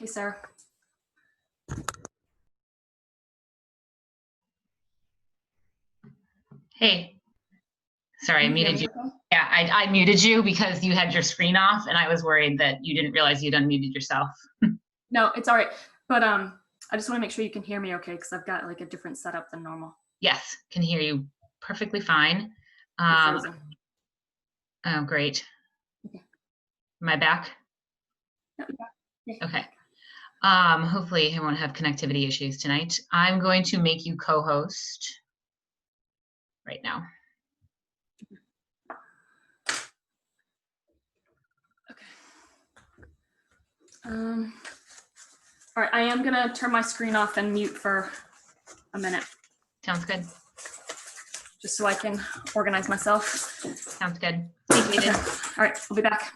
Hey, Sarah. Hey, sorry, I Can you hear muted me you. okay? Yeah, I muted you because you had your screen off and I was worried that you didn't realize you'd unmuted yourself. No, it's all right. But I just want to make sure you can hear me okay because I've got like a different setup than normal. Yes, can hear you perfectly fine. You're frozen. Oh, great. Okay. Am I back? No, yeah. Okay. Hopefully I won't have connectivity issues tonight. I'm going to make you co-host right now. Okay. All right, I am gonna turn my screen off and mute for a minute. Sounds good. Just so I can organize myself. Sounds good. Thank you, David. Okay. All right, I'll be back.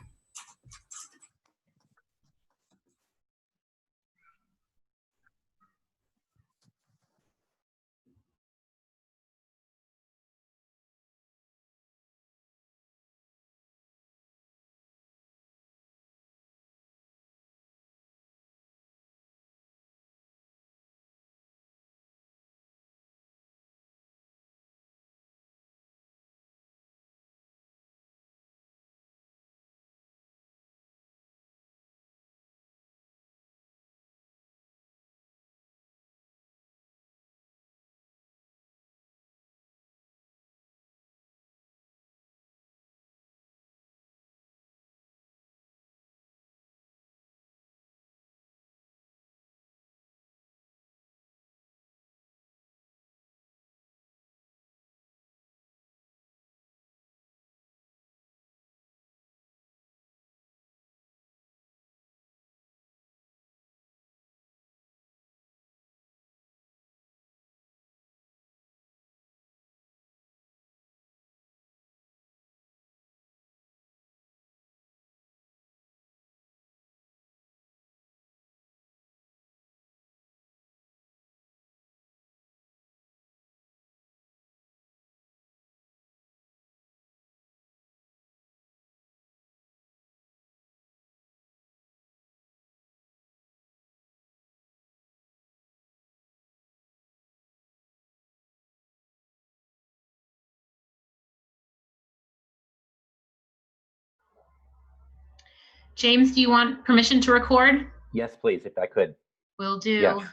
James, do you want permission to record? Yes, please, if I could. Will do. Yes,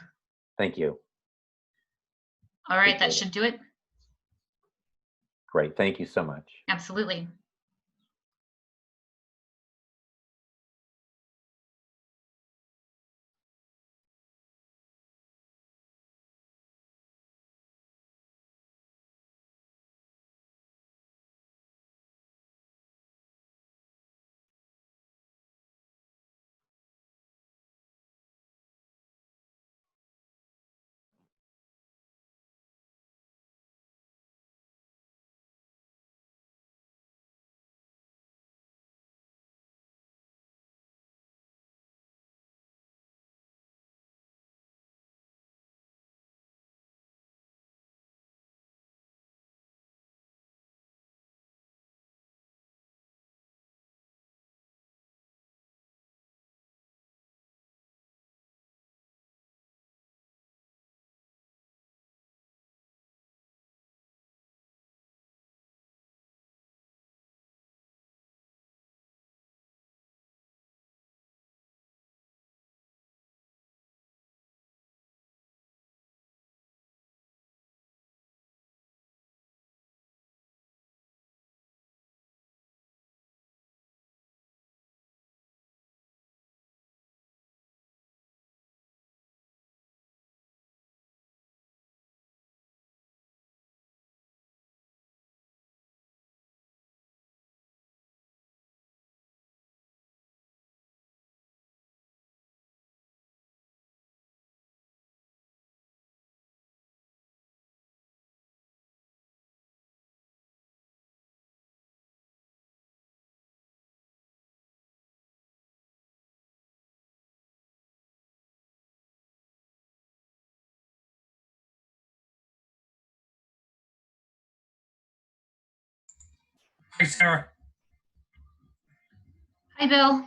thank you. All right, that Appreciate should do it. Great, thank you so much. Absolutely. Hi, Sarah. Hi, Bill.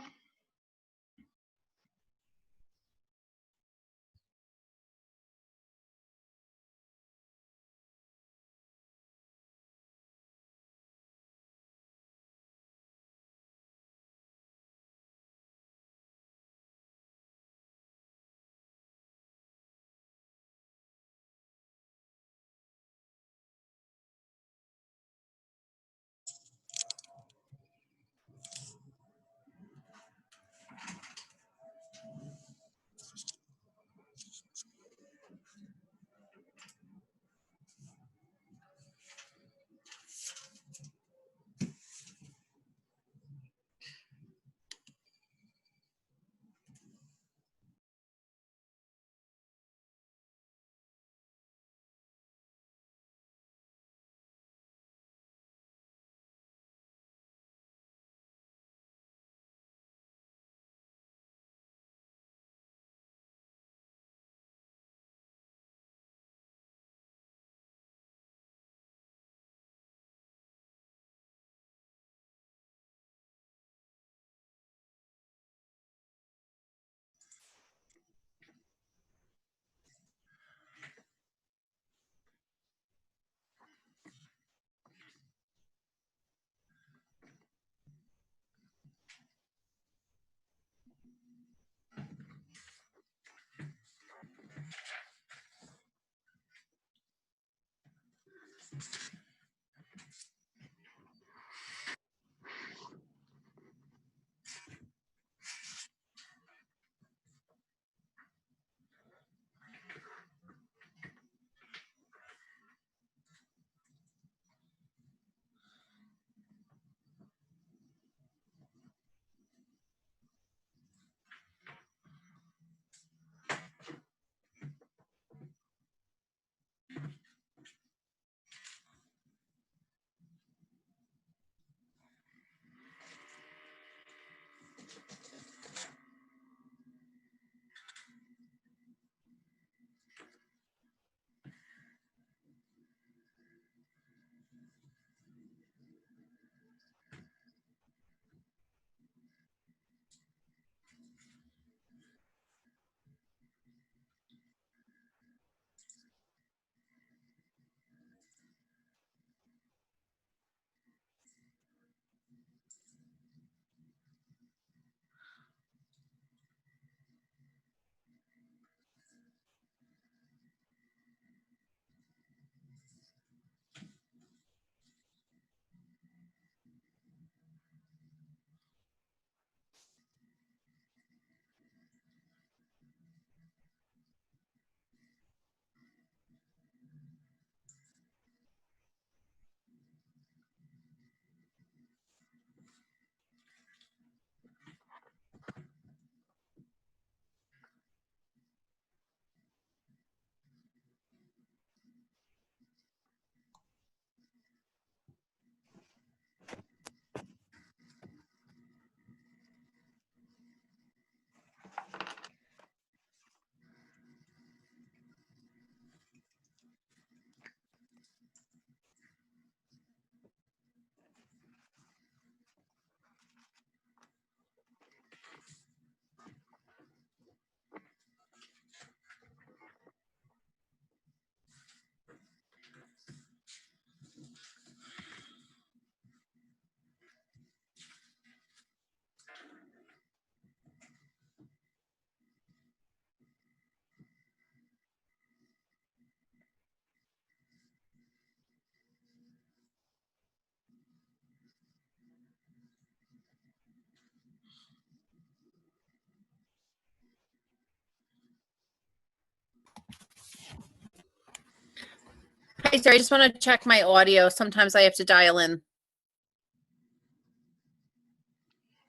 Hi, Sarah. I just want to check my audio. Sometimes I have to dial in.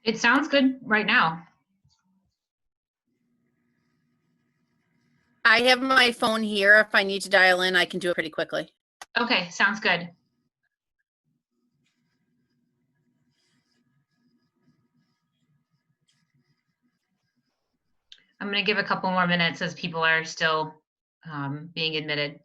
It sounds good right now. I have my phone here. If I need to dial in, I can do it pretty quickly. Okay, sounds good. I'm going to give a couple more minutes as people are still being admitted.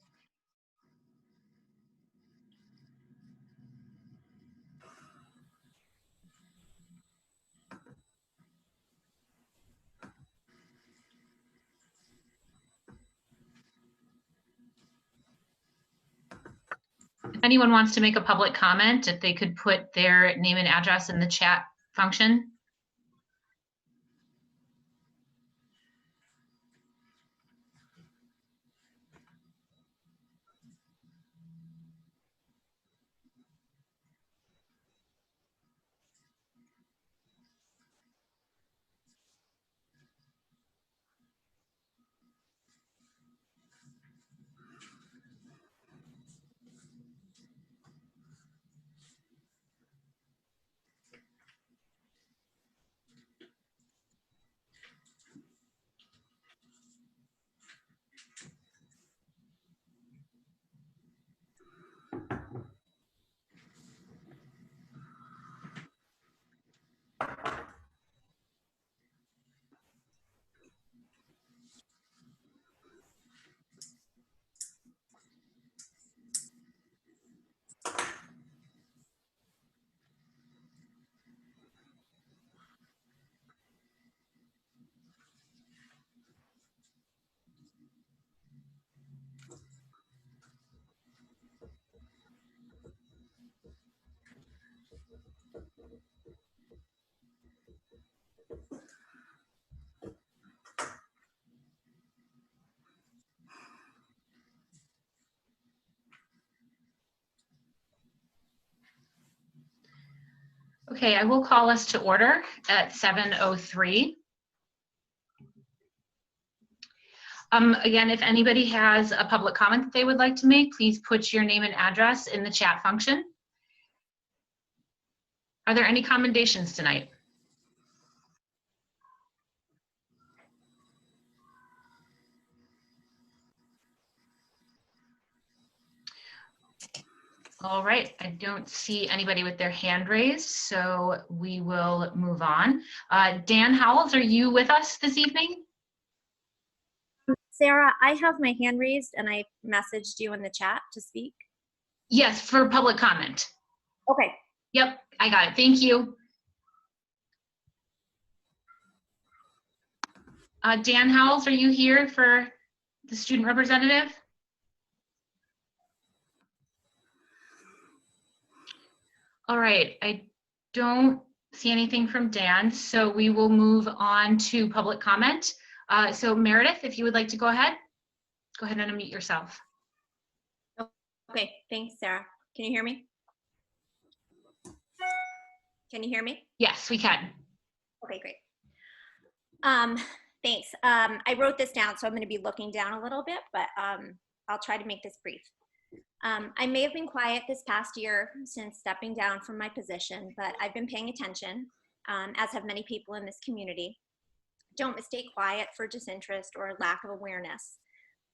If anyone wants to make a public comment, if they could put their name and address in the chat function. Okay, I will call us to order at 7:03. Again, if anybody has a public comment that they would like to make, please put your name and address in the chat function. Are there any commendations tonight? All right, I don't see anybody with their hand raised, so we will move on. Dan Howells, are you with us this evening? Sarah, I have my hand raised and I messaged you in the chat to speak. Yes, for public comment. Okay. Yep, I got it. Thank you. Dan Howells, are you here for the student representative? All right, I don't see anything from Dan, so we will move on to public comment. So Meredith, if you would like to go ahead and unmute yourself. Okay, thanks, Sarah. Can you hear me? Can you hear me? Yes, we can. Okay, great. Thanks. I wrote this down, so I'm going to be looking down a little bit, but I'll try to make this brief. I may have been quiet this past year since stepping down from my position, but I've been paying attention, as have many people in this community. Don't mistake quiet for disinterest or lack of awareness.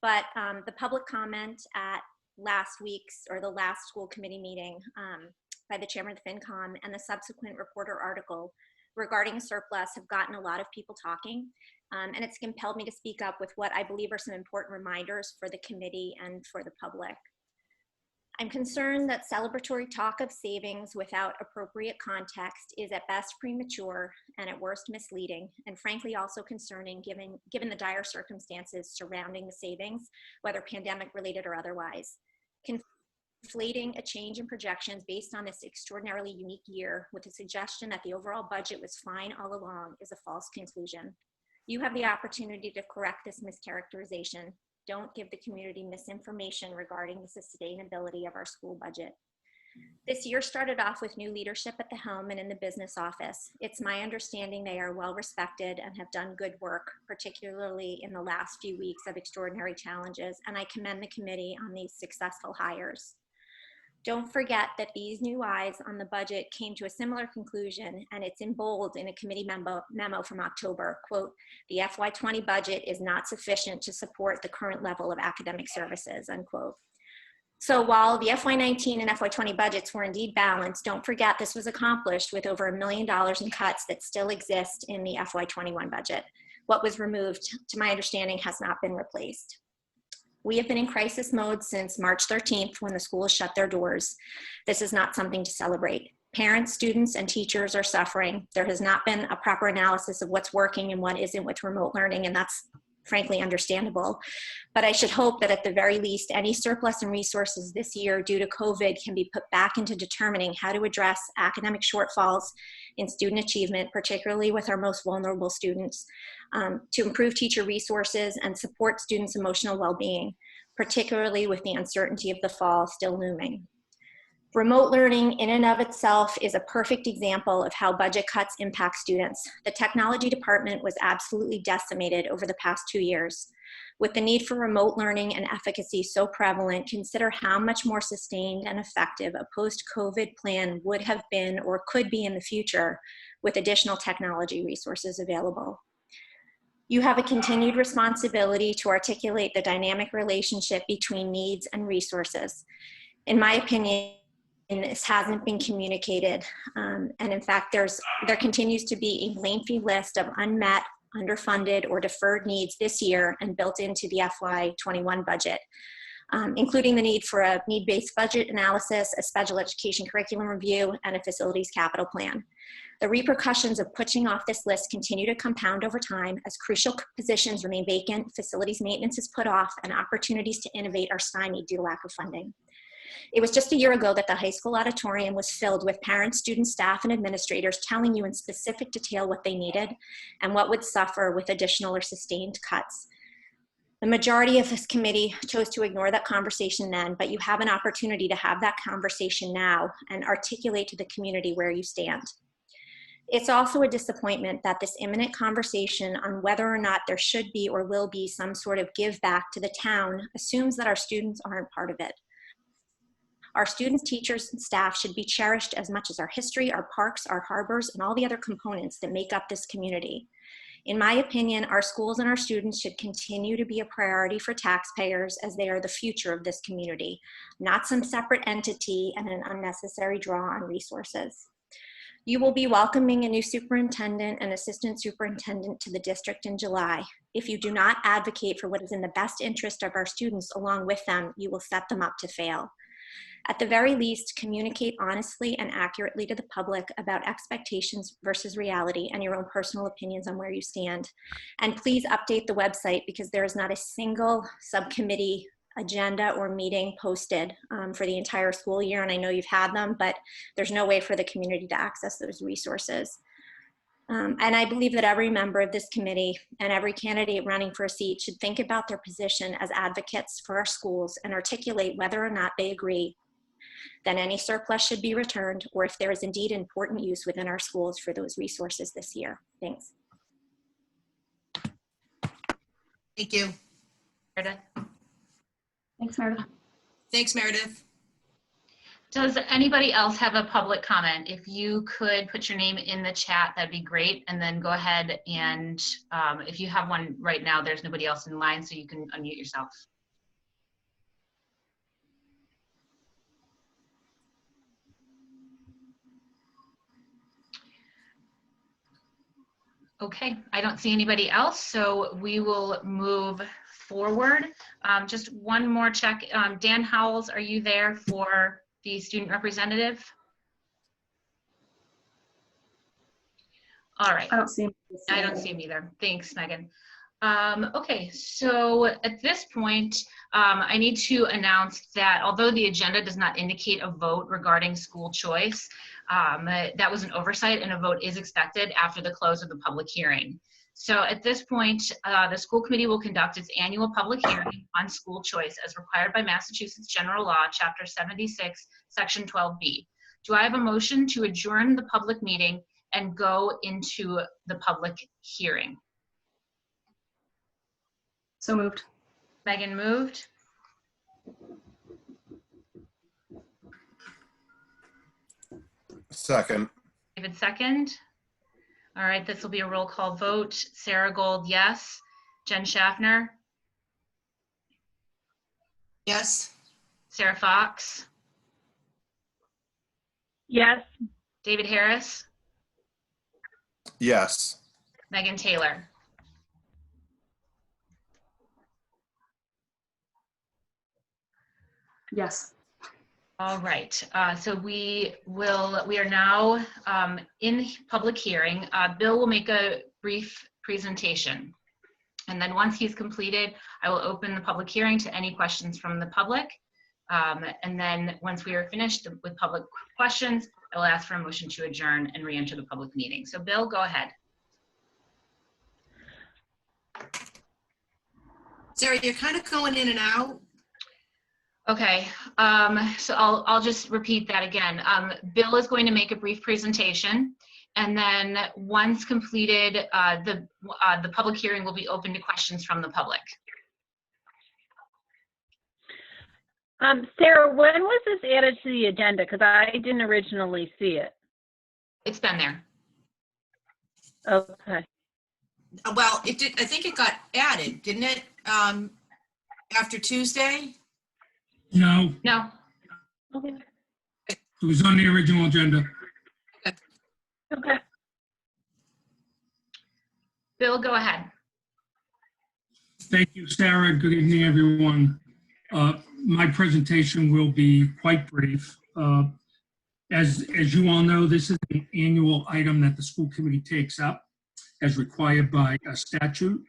But the public comment at last week's or the last school committee meeting by the chairman of the FinCom and the subsequent reporter article regarding a surplus have gotten a lot of people talking. And it's compelled me to speak up with what I believe are some important reminders for the committee and for the public. I'm concerned that celebratory talk of savings without appropriate context is at best premature and at worst misleading, and frankly also concerning given the dire circumstances surrounding the savings, whether pandemic related or otherwise. Conflating a change in projections based on this extraordinarily unique year with the suggestion that the overall budget was fine all along is a false conclusion. You have the opportunity to correct this mischaracterization. Don't give the community misinformation regarding the sustainability of our school budget. This year started off with new leadership at the helm and in the business office. It's my understanding they are well respected and have done good work, particularly in the last few weeks of extraordinary challenges, and I commend the committee on these successful hires. Don't forget that these new eyes on the budget came to a similar conclusion, and it's in bold in a committee memo from October. Quote, the FY20 budget is not sufficient to support the current level of academic services, unquote. So while the FY19 and FY20 budgets were indeed balanced, don't forget this was accomplished with over $1 million in cuts that still exist in the FY21 budget. What was removed, to my understanding, has not been replaced. We have been in crisis mode since March 13th when the schools shut their doors. This is not something to celebrate. Parents, students, and teachers are suffering. There has not been a proper analysis of what's working and what isn't with remote learning, and that's frankly understandable. But I should hope that at the very least, any surplus in resources this year due to COVID can be put back into determining how to address academic shortfalls in student achievement, particularly with our most vulnerable students, to improve teacher resources and support students' emotional well-being, particularly with the uncertainty of the fall still looming. Remote learning in and of itself is a perfect example of how budget cuts impact students. The technology department was absolutely decimated over the past 2 years. With the need for remote learning and efficacy so prevalent, consider how much more sustained and effective a post-COVID plan would have been or could be in the future with additional technology resources available. You have a continued responsibility to articulate the dynamic relationship between needs and resources. In my opinion, this hasn't been communicated. And in fact, there continues to be a lengthy list of unmet, underfunded, or deferred needs this year and built into the FY21 budget, including the need for a need-based budget analysis, a special education curriculum review, and a facilities capital plan. The repercussions of pushing off this list continue to compound over time as crucial positions remain vacant, facilities maintenance is put off, and opportunities to innovate are stymied due to lack of funding. It was just a year ago that the high school auditorium was filled with parents, students, staff, and administrators telling you in specific detail what they needed and what would suffer with additional or sustained cuts. The majority of this committee chose to ignore that conversation then, but you have an opportunity to have that conversation now and articulate to the community where you stand. It's also a disappointment that this imminent conversation on whether or not there should be or will be some sort of give back to the town assumes that our students aren't part of it. Our students, teachers, and staff should be cherished as much as our history, our parks, our harbors, and all the other components that make up this community. In my opinion, our schools and our students should continue to be a priority for taxpayers as they are the future of this community, not some separate entity and an unnecessary draw on resources. You will be welcoming a new superintendent and assistant superintendent to the district in July. If you do not advocate for what is in the best interest of our students along with them, you will set them up to fail. At the very least, communicate honestly and accurately to the public about expectations versus reality and your own personal opinions on where you stand. And please update the website because there is not a single subcommittee agenda or meeting posted for the entire school year. And I know you've had them, but there's no way for the community to access those resources. And I believe that every member of this committee and every candidate running for a seat should think about their position as advocates for our schools and articulate whether or not they agree that any surplus should be returned or if there is indeed important use within our schools for those resources this year. Thanks. Thank you. Meredith? Thanks, Meredith. Thanks, Meredith. Does anybody else have a public comment? If you could put your name in the chat, that'd be great. And then go ahead and if you have one right now, there's nobody else in line, so you can unmute yourself. Okay, I don't see anybody else, so we will move forward. Just one more check. Dan Howells, are you there for the student representative? All right. I don't see him. I don't see him either. Thanks, Megan. Okay, so at this point, I need to announce that although the agenda does not indicate a vote regarding school choice, that was an oversight and a vote is expected after the close of the public hearing. So at this point, the school committee will conduct its annual public hearing on school choice as required by Massachusetts General Law, Chapter 76, Section 12B. Do I have a motion to adjourn the public meeting and go into the public hearing? So moved. Megan moved. Second. David second. All right, this will be a roll call vote. Sarah Gold, yes. Jen Schaffner, Yes. Sarah Fox, Yes. David Harris, Yes. Megan Taylor. Yes. All right, so we are now in public hearing. Bill will make a brief presentation. And then once he's completed, I will open the public hearing to any questions from the public. And then once we are finished with public questions, I will ask for a motion to adjourn and re-enter the public meeting. So Bill, go ahead. Sarah, you're kind of going in and out. Okay, so I'll just repeat that again. Bill is going to make a brief presentation, and then once completed, the public hearing will be open to questions from the public. Sarah, when was this added to the agenda? Because I didn't originally see it. It's been there. Okay. Well, it did. I think it got added, didn't it? After Tuesday? No, No, Okay. it was on the original agenda. Okay. Bill, go ahead. Thank you, Sarah. Good evening, everyone. My presentation will be quite brief. As you all know, this is an annual item that the school committee takes up as required by a statute.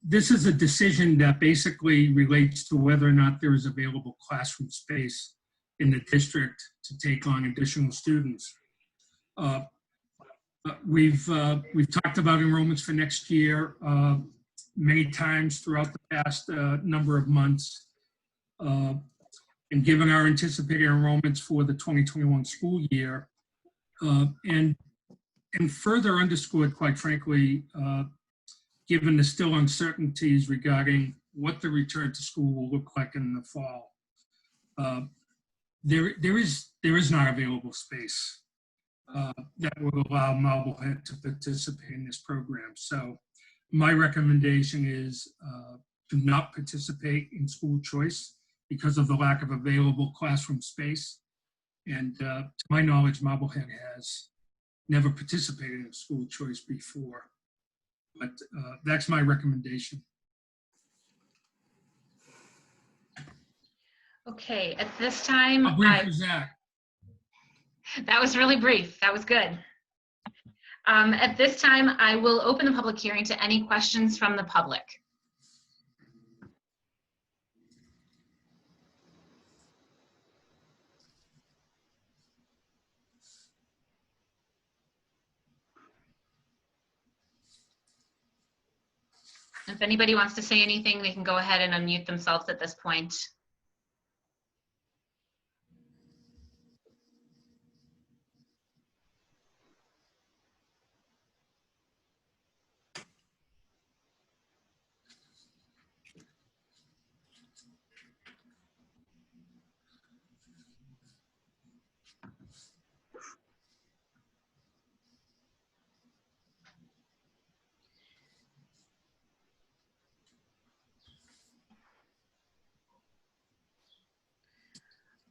This is a decision that basically relates to whether or not there is available classroom space in the district to take on additional students. We've talked about enrollments for next year many times throughout the past number of months. And given our anticipated enrollments for the 2021 school year, and further underscored, quite frankly, given the still uncertainties regarding what the return to school will look like in the fall, there is not available space that will allow Marblehead to participate in this program. So my recommendation is do not participate in school choice because of the lack of available classroom space. And to my knowledge, Marblehead has never participated in school choice before. But that's my recommendation. Okay, at this time, How brief was that? that was really brief. That was good. At this time, I will open the public hearing to any questions from the public. If anybody wants to say anything, they can go ahead and unmute themselves at this point.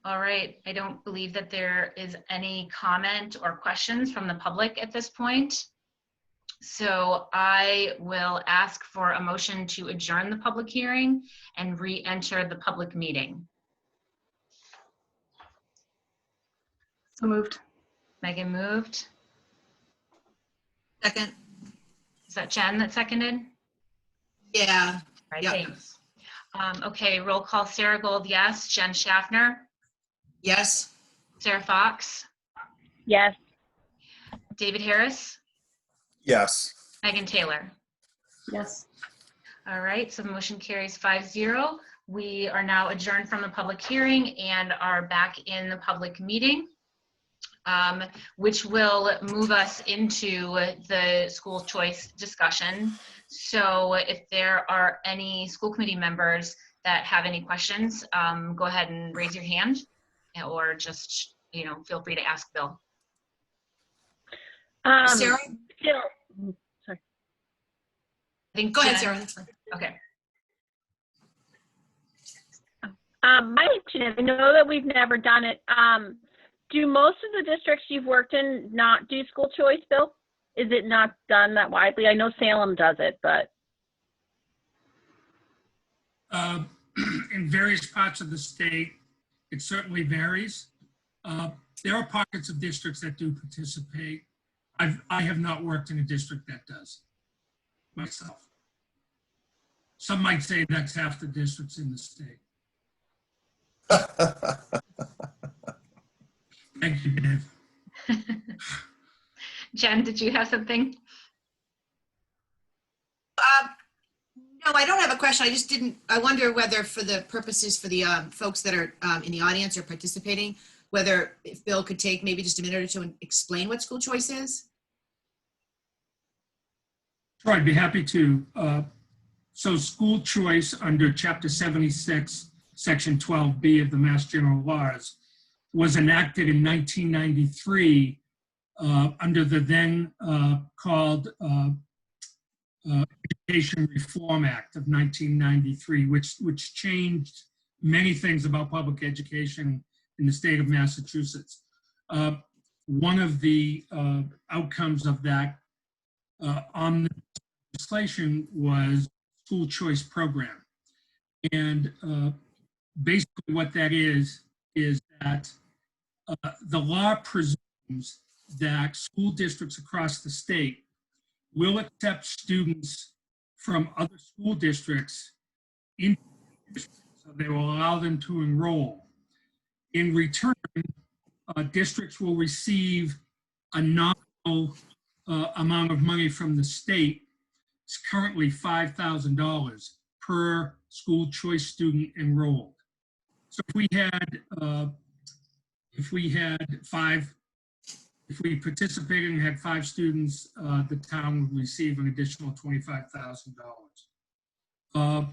All right, I don't believe that there is any comment or questions from the public at this point. So I will ask for a motion to adjourn the public hearing and re-enter the public meeting. So moved. Megan moved. Second? Is that Jen that seconded? Yeah. All right, Yep. thanks. Okay, roll call. Sarah Gold, yes. Jen Schaffner, Yes. Sarah Fox, Yes. David Harris, Yes. Megan Taylor. Yes. All right, so the motion carries 5-0. We are now adjourned from the public hearing and are back in the public meeting, which will move us into the school choice discussion. So if there are any school committee members that have any questions, go ahead and raise your hand, or just, feel free to ask Bill. Sarah? Bill, sorry. I think Go ahead, Jen- Sarah. That's fine. Okay. My question is, I know that we've never done it. Do most of the districts you've worked in not do school choice, Bill? Is it not done that widely? I know Salem does it, but. In various parts of the state, it certainly varies. There are pockets of districts that do participate. I have not worked in a district that does myself. Some might say that's half the districts in the state. Thank you, Dave. Jen, did you have something? No, I don't have a question. I wonder whether for the purposes for the folks that are in the audience or participating, whether if Bill could take maybe just a minute or two and explain what school choice is? Sure, I'd be happy to. So school choice under Chapter 76, Section 12B of the Mass General Laws was enacted in 1993 under the then called Education Reform Act of 1993, which changed many things about public education in the state of Massachusetts. One of the outcomes of that on the legislation was school choice program. And basically what that is that the law presumes that school districts across the state will accept students from other school districts into the district, so they will allow them to enroll. In return, districts will receive a nominal amount of money from the state. It's currently $5,000 per school choice student enrolled. So if we participated and had 5 students, the town would receive an additional $25,000.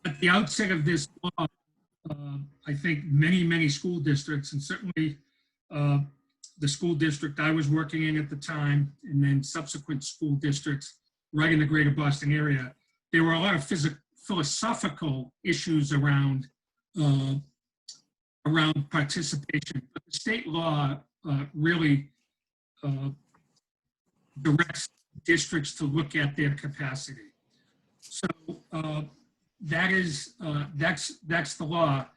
At the outset of this law, I think many school districts, and certainly the school district I was working in at the time, and then subsequent school districts right in the greater Boston area, there were a lot of philosophical issues around participation. But the state law really directs districts to look at their capacity. So that's the law.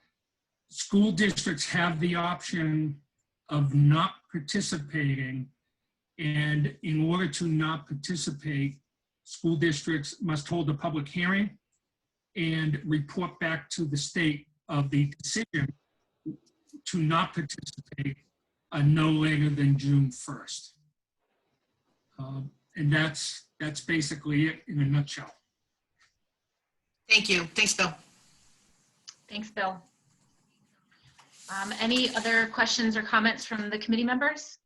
School districts have the option of not participating, and in order to not participate, school districts must hold a public hearing and report back to the state of the decision to not participate no later than June 1st. And that's basically it in a nutshell. Thank you. Thanks, Bill. Thanks, Bill. Any other questions or comments from the committee members?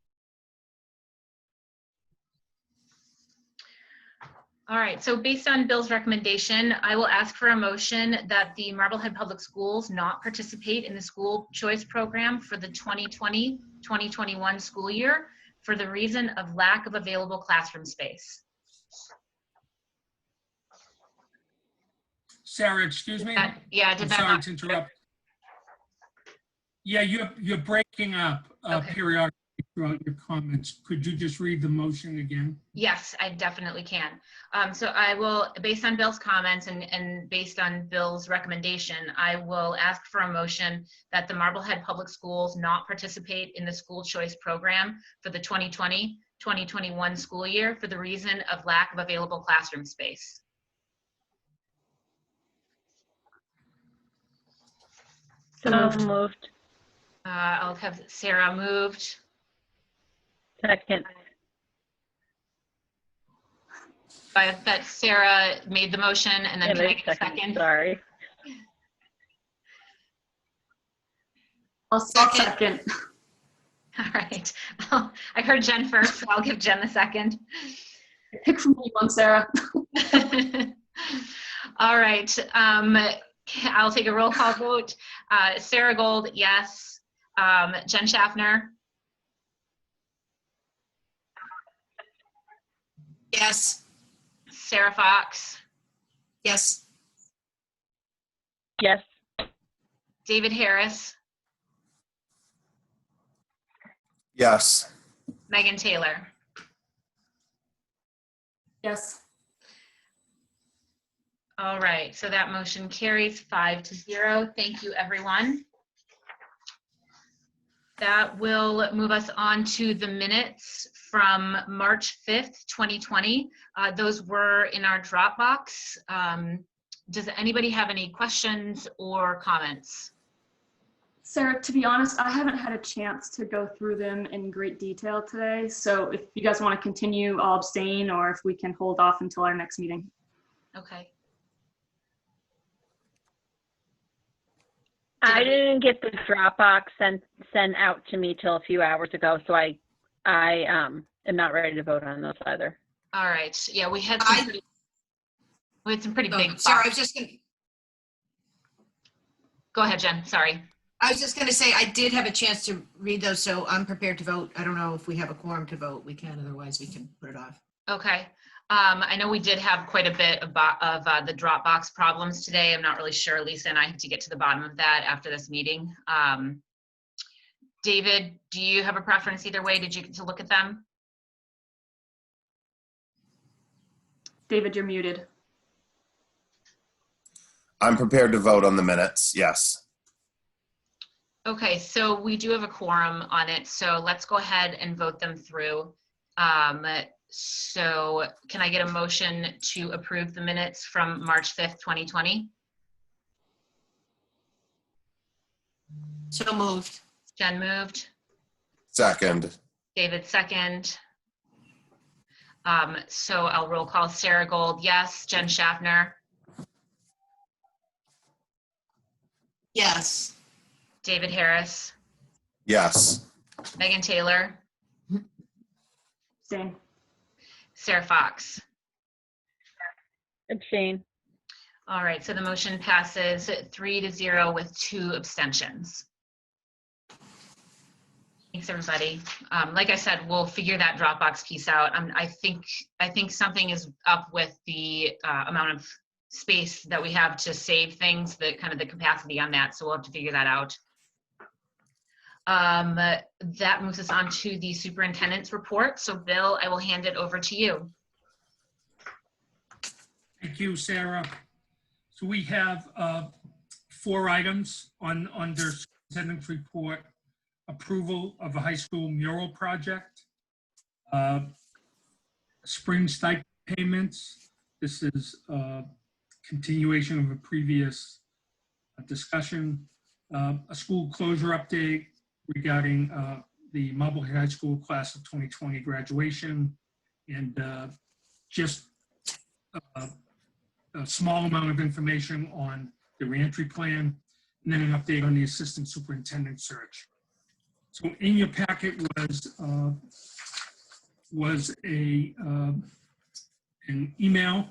All right, so based on Bill's recommendation, I will ask for a motion that the Marblehead Public Schools not participate in the school choice program for the 2020-2021 school year for the reason of lack of available classroom space. Sarah, excuse me? Yeah, I'm sorry to interrupt. Yeah, you're breaking up Okay. periodically throughout your comments. Could you just read the motion again? Yes, I definitely can. So I will, based on Bill's comments and based on Bill's recommendation, I will ask for a motion that the Marblehead Public Schools not participate in the school choice program for the 2020-2021 school year for the reason of lack of available classroom space. So moved. I'll have Sarah moved. Second. that Sarah made the motion, and then And can I a get a second? Sorry. I'll second. All right. I heard Jen first, so I'll give Jen the second. Pick from me one, Sarah. All right. I'll take a roll call vote. Sarah Gold, yes. Jen Schaffner, Yes. Sarah Fox, Yes. Yes. David Harris, Yes. Megan Taylor. Yes. All right, so that motion carries 5-0. Thank you, everyone. That will move us on to the minutes from March 5th, 2020. Those were in our Dropbox. Does anybody have any questions or comments? Sarah, to be honest, I haven't had a chance to go through them in great detail today. So if you guys want to continue, I'll abstain, or if we can hold off until our next meeting. Okay. I didn't get the Dropbox sent out to me till a few hours ago, so I am not ready to vote on those either. All right. Yeah, we had some pretty big. Sarah, I was just gonna. Go ahead, Jen. Sorry. I was just going to say, I did have a chance to read those, so I'm prepared to vote. I don't know if we have a quorum to vote. We can, otherwise we can put it off. Okay. I know we did have quite a bit of the Dropbox problems today. I'm not really sure, Lisa and I have to get to the bottom of that after this meeting. David, do you have a preference either way? Did you get to look at them? David, you're muted. I'm prepared to vote on the minutes. Yes. Okay, so we do have a quorum on it, so let's go ahead and vote them through. So can I get a motion to approve the minutes from March 5th, 2020? So moved. Jen moved, Second. David second. So I'll roll call. Sarah Gold, yes. Jen Schaffner, Yes. David Harris, Yes. Megan Taylor, Abstain. Sarah Fox. Abstain. All right, so the motion passes 3-0 with 2 abstentions. Thanks, everybody. Like I said, we'll figure that Dropbox piece out. I think something is up with the amount of space that we have to save things, the kind of the capacity on that. So we'll have to figure that out. That moves us on to the superintendent's report. So Bill, I will hand it over to you. Thank you, Sarah. So we have 4 items on their superintendent's report. Approval of a high school mural project, spring stipend payments. This is a continuation of a previous discussion. A school closure update regarding the Marblehead High School class of 2020 graduation, and just a small amount of information on the reentry plan, and then an update on the assistant superintendent search. So in your packet was an email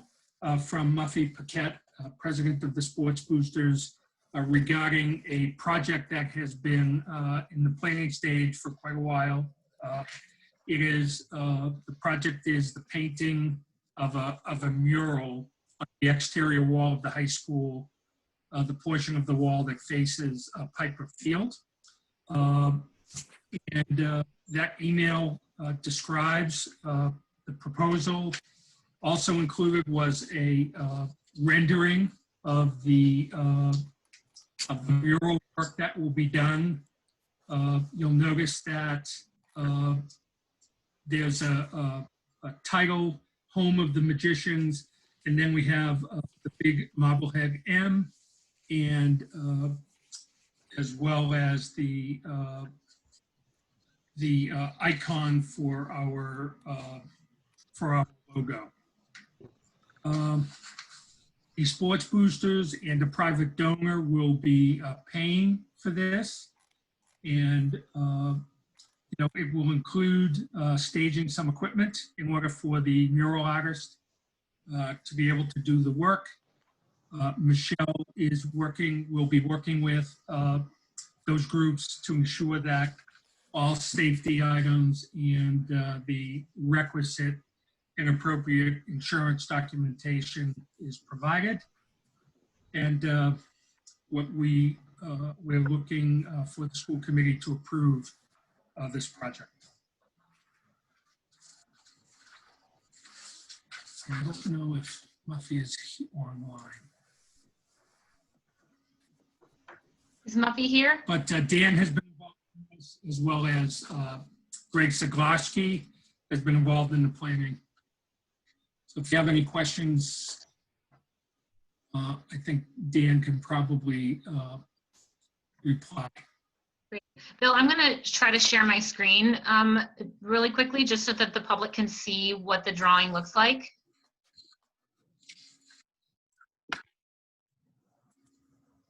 from Muffy Paquette, president of the Sports Boosters, regarding a project that has been in the planning stage for quite a while. The project is the painting of a mural on the exterior wall of the high school, the portion of the wall that faces Piper Field. And that email describes the proposal. Also included was a rendering of the mural work that will be done. You'll notice that there's a title, Home of the Magicians, and then we have the big Marblehead M, and as well as the icon for our logo. The sports boosters and a private donor will be paying for this. And, it will include staging some equipment in order for the mural artist to be able to do the work. Michelle will be working with those groups to ensure that all safety items and the requisite and appropriate insurance documentation is provided. And what we're looking for the school committee to approve this project. I don't know if Muffy is online. Is Muffy here? But Dan has been involved in this, as well as Greg Zaglarski has been involved in the planning. So if you have any questions, I think Dan can probably reply. Great. Bill, I'm going to try to share my screen really quickly, just so that the public can see what the drawing looks like.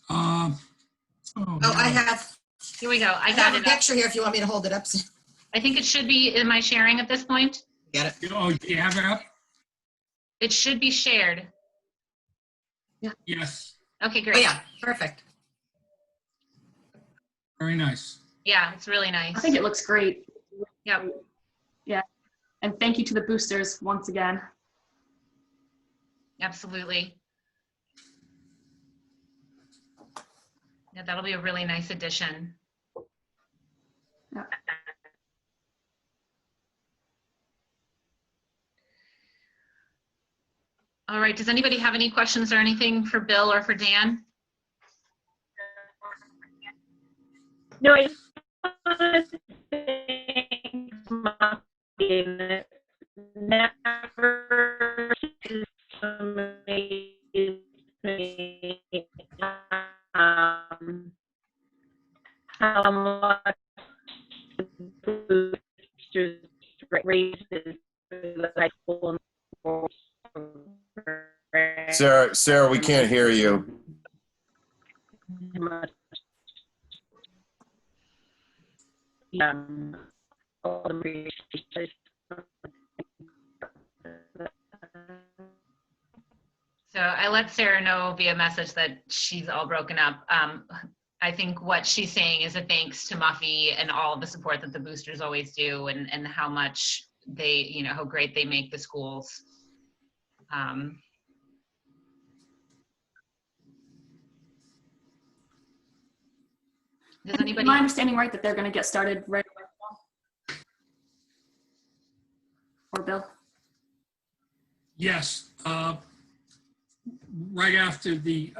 I have. Here we go. I have got a it up. picture here if you want me to hold it up. I think it should be, am I sharing at this point? Get it? Oh, do you have it up? It should be shared. Yes. Okay, Oh, great. yeah, perfect. Very nice. Yeah, it's really nice. I think it looks great. Yep. Yeah. And thank you to the boosters once again. Absolutely. Yeah, that'll be a really nice addition. Yeah. All right, does anybody have any questions or anything for Bill or for Dan? No, I just wanted to thank Muffy. Never amazed me how much the boosters raises for the high school. Sarah, we can't hear you. So I let Sarah know via message that she's all broken up. I think what she's saying is a thanks to Muffy and all the support that the boosters always do, and how much they, how great they make the schools. Does anybody? Am I understanding right that they're going to get started right away? Or Bill? Yes. Right after the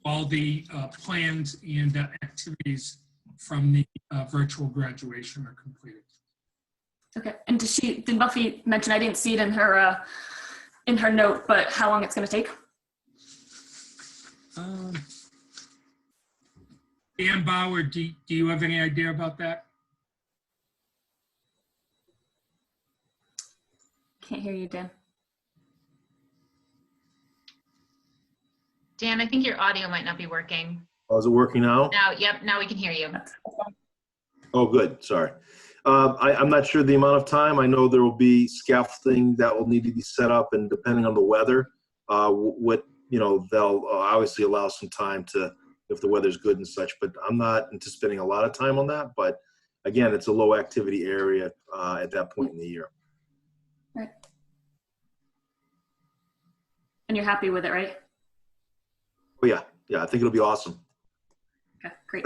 all the plans and activities from the virtual graduation are completed. Okay. And did Buffy mention, I didn't see it in her note, but how long it's going to take? Dan Bauer, do you have any idea about that? Can't hear you, Dan. Dan, I think your audio might not be working. Oh, is it working now? Now, yep, now we can hear you. Oh, good. Sorry. I'm not sure the amount of time. I know there will be scaffolding that will need to be set up, and depending on the weather, they'll obviously allow some time to, if the weather's good and such, but I'm not anticipating a lot of time on that. But again, it's a low activity area at that point in the year. Right. And you're happy with it, right? Oh, yeah. Yeah, I think it'll be awesome. Okay, great.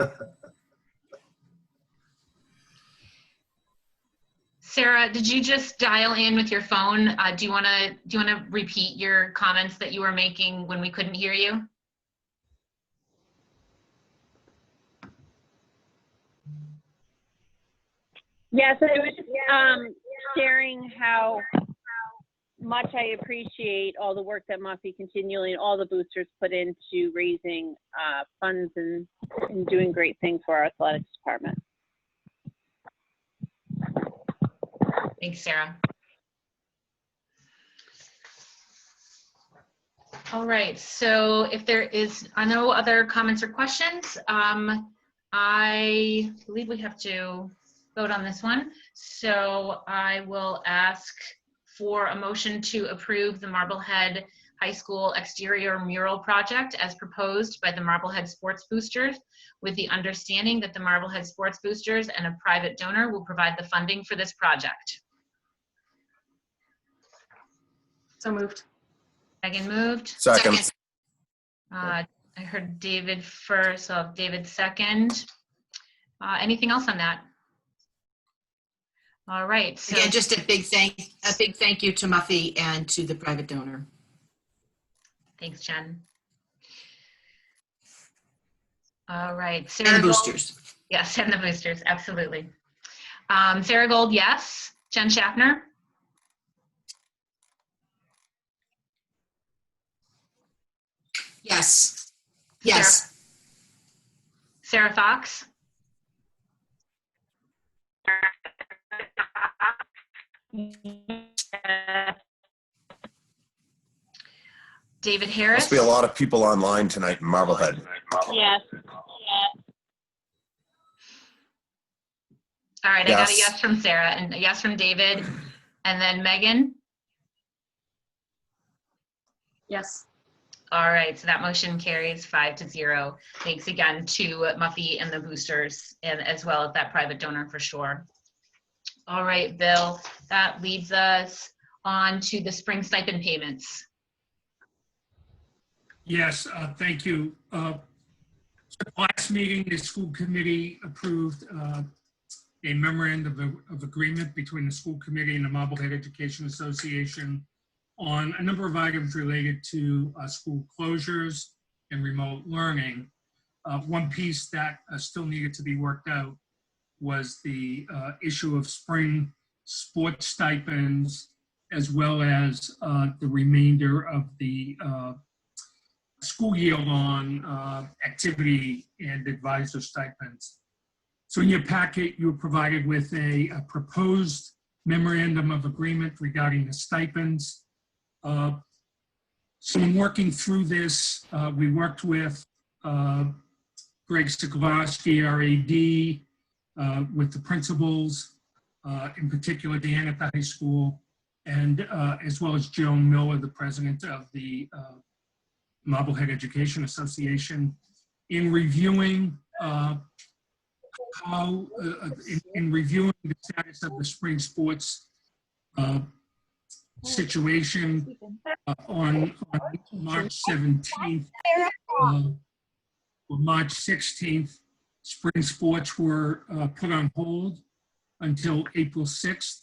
Sarah, did you just dial in with your phone? Do you want to repeat your comments that you were making when we couldn't hear you? Yes, I was just sharing how much I appreciate all the work that Muffy continually and all the boosters put into raising funds and doing great things for our athletics department. Thanks, Sarah. All right, so if there is no other comments or questions, I believe we have to vote on this one. So I will ask for a motion to approve the Marblehead High School exterior mural project as proposed by the Marblehead Sports Boosters, with the understanding that the Marblehead Sports Boosters and a private donor will provide the funding for this project. So moved. Megan moved. Second. I heard David first, so I'll have David second. Anything else on that? All right. So Again, just a big thank you to Muffy and to the private donor. thanks, Jen. All right. And the boosters. Yes, and the boosters, absolutely. Sarah Gold, yes. Jen Schaffner? Yes. Yes. Sarah Fox? David Harris? Must be a lot of people online tonight in Marblehead. Yes. All right, I got a Yes. yes from Sarah and a yes from David. And then Megan? Yes. All right, so that motion carries 5-0. Thanks again to Muffy and the boosters, and as well as that private donor for sure. All right, Bill, that leads us on to the spring stipend payments. Yes, thank you. So last meeting, the school committee approved a memorandum of agreement between the school committee and the Marblehead Education Association on a number of items related to school closures and remote learning. One piece that still needed to be worked out was the issue of spring sports stipends, as well as the remainder of the school year long activity and advisor stipends. So in your packet, you were provided with a proposed memorandum of agreement regarding the stipends. So in working through this, we worked with Greg Sikorsky, our AD, with the principals, in particular Dan at the high school, and as well as Joan Miller, the president of the Marblehead Education Association, in reviewing in reviewing the status of the spring sports situation on March 17th or March 16th. Spring sports were put on hold until April 6th.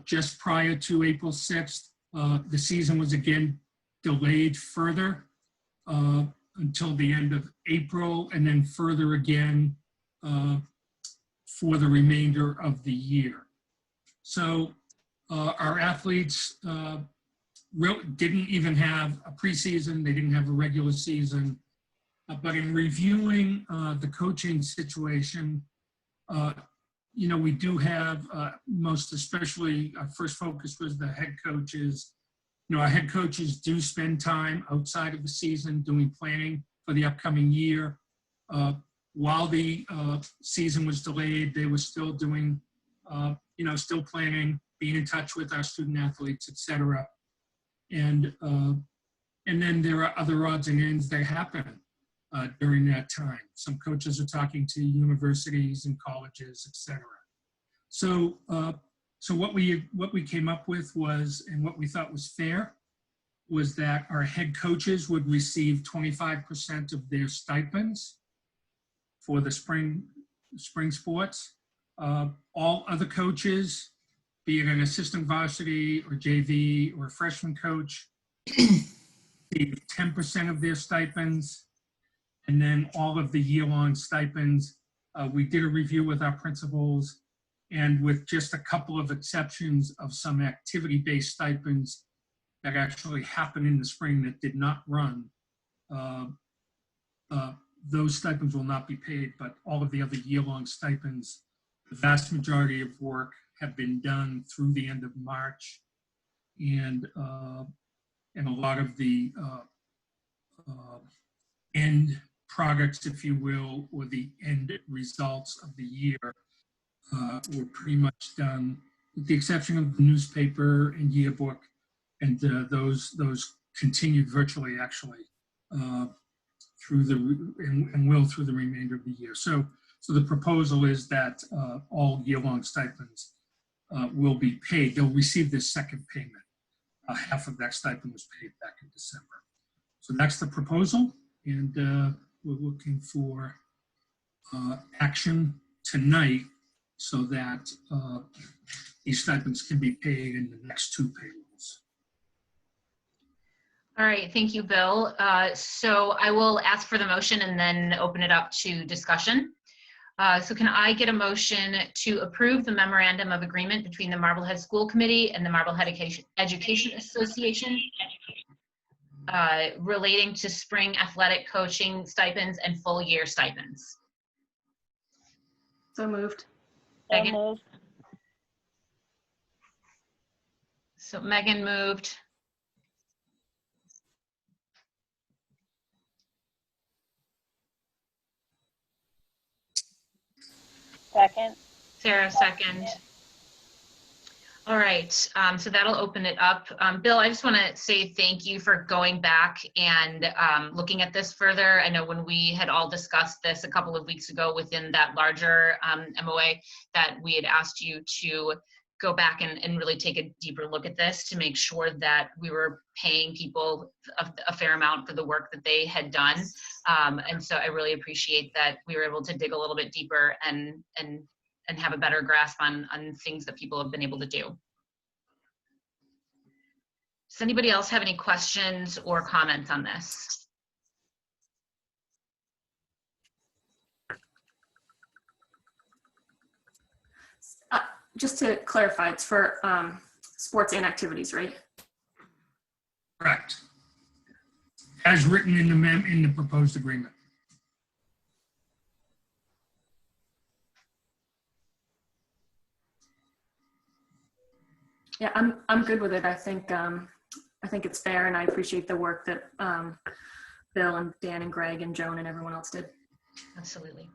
Just prior to April 6th, the season was again delayed further until the end of April, and then further again for the remainder of the year. So our athletes didn't even have a preseason, they didn't have a regular season, but in reviewing the coaching situation, you know, we do have most especially, our first focus was the head coaches. You know, our head coaches do spend time outside of the season doing planning for the upcoming year. While the season was delayed, they were still doing, you know, still planning, being in touch with our student athletes, et cetera. And then there are other odds and ends that happen during that time. Some coaches are talking to universities and colleges, et cetera. So, so what we came up with was, and what we thought was fair, was that our head coaches would receive 25% of their stipends for the spring sports. All other coaches, be it an assistant varsity or JV or a freshman coach, receive 10% of their stipends, and then all of the year-long stipends. We did a review with our principals, and with just a couple of exceptions of some activity-based stipends that actually happened in the spring that did not run, those stipends will not be paid, but all of the other year-long stipends, the vast majority of work have been done through the end of March. And and a lot of the end products, if you will, or the end results of the year were pretty much done, with the exception of the newspaper and yearbook, and those continued virtually, actually, through and will through the remainder of the year. So the proposal is that all year-long stipends will be paid. They'll receive this second payment. Half of that stipend was paid back in December. So that's the proposal, and we're looking for action tonight so that these stipends can be paid in the next 2 payrolls. All right, thank you, Bill. So I will ask for the motion and then open it up to discussion. So can I get a motion to approve the memorandum of agreement between the Marblehead School Committee and the Marblehead Education Association relating to spring athletic coaching stipends and full year stipends? So moved. So Megan? moved. So Megan moved. Second. Sarah, second. All right, so that'll open it up. Bill, I just want to say thank you for going back and looking at this further. I know when we had all discussed this a couple of weeks ago within that larger MOA, that we had asked you to go back and really take a deeper look at this to make sure that we were paying people a fair amount for the work that they had done. And so I really appreciate that we were able to dig a little bit deeper and have a better grasp on things that people have been able to do. Does anybody else have any questions or comments on this? Just to clarify, it's for sports and activities, right? Correct. As written in the proposed agreement. Yeah, I'm good with it. I think it's fair, and I appreciate the work that Bill and Dan and Greg and Joan and everyone else did. Absolutely.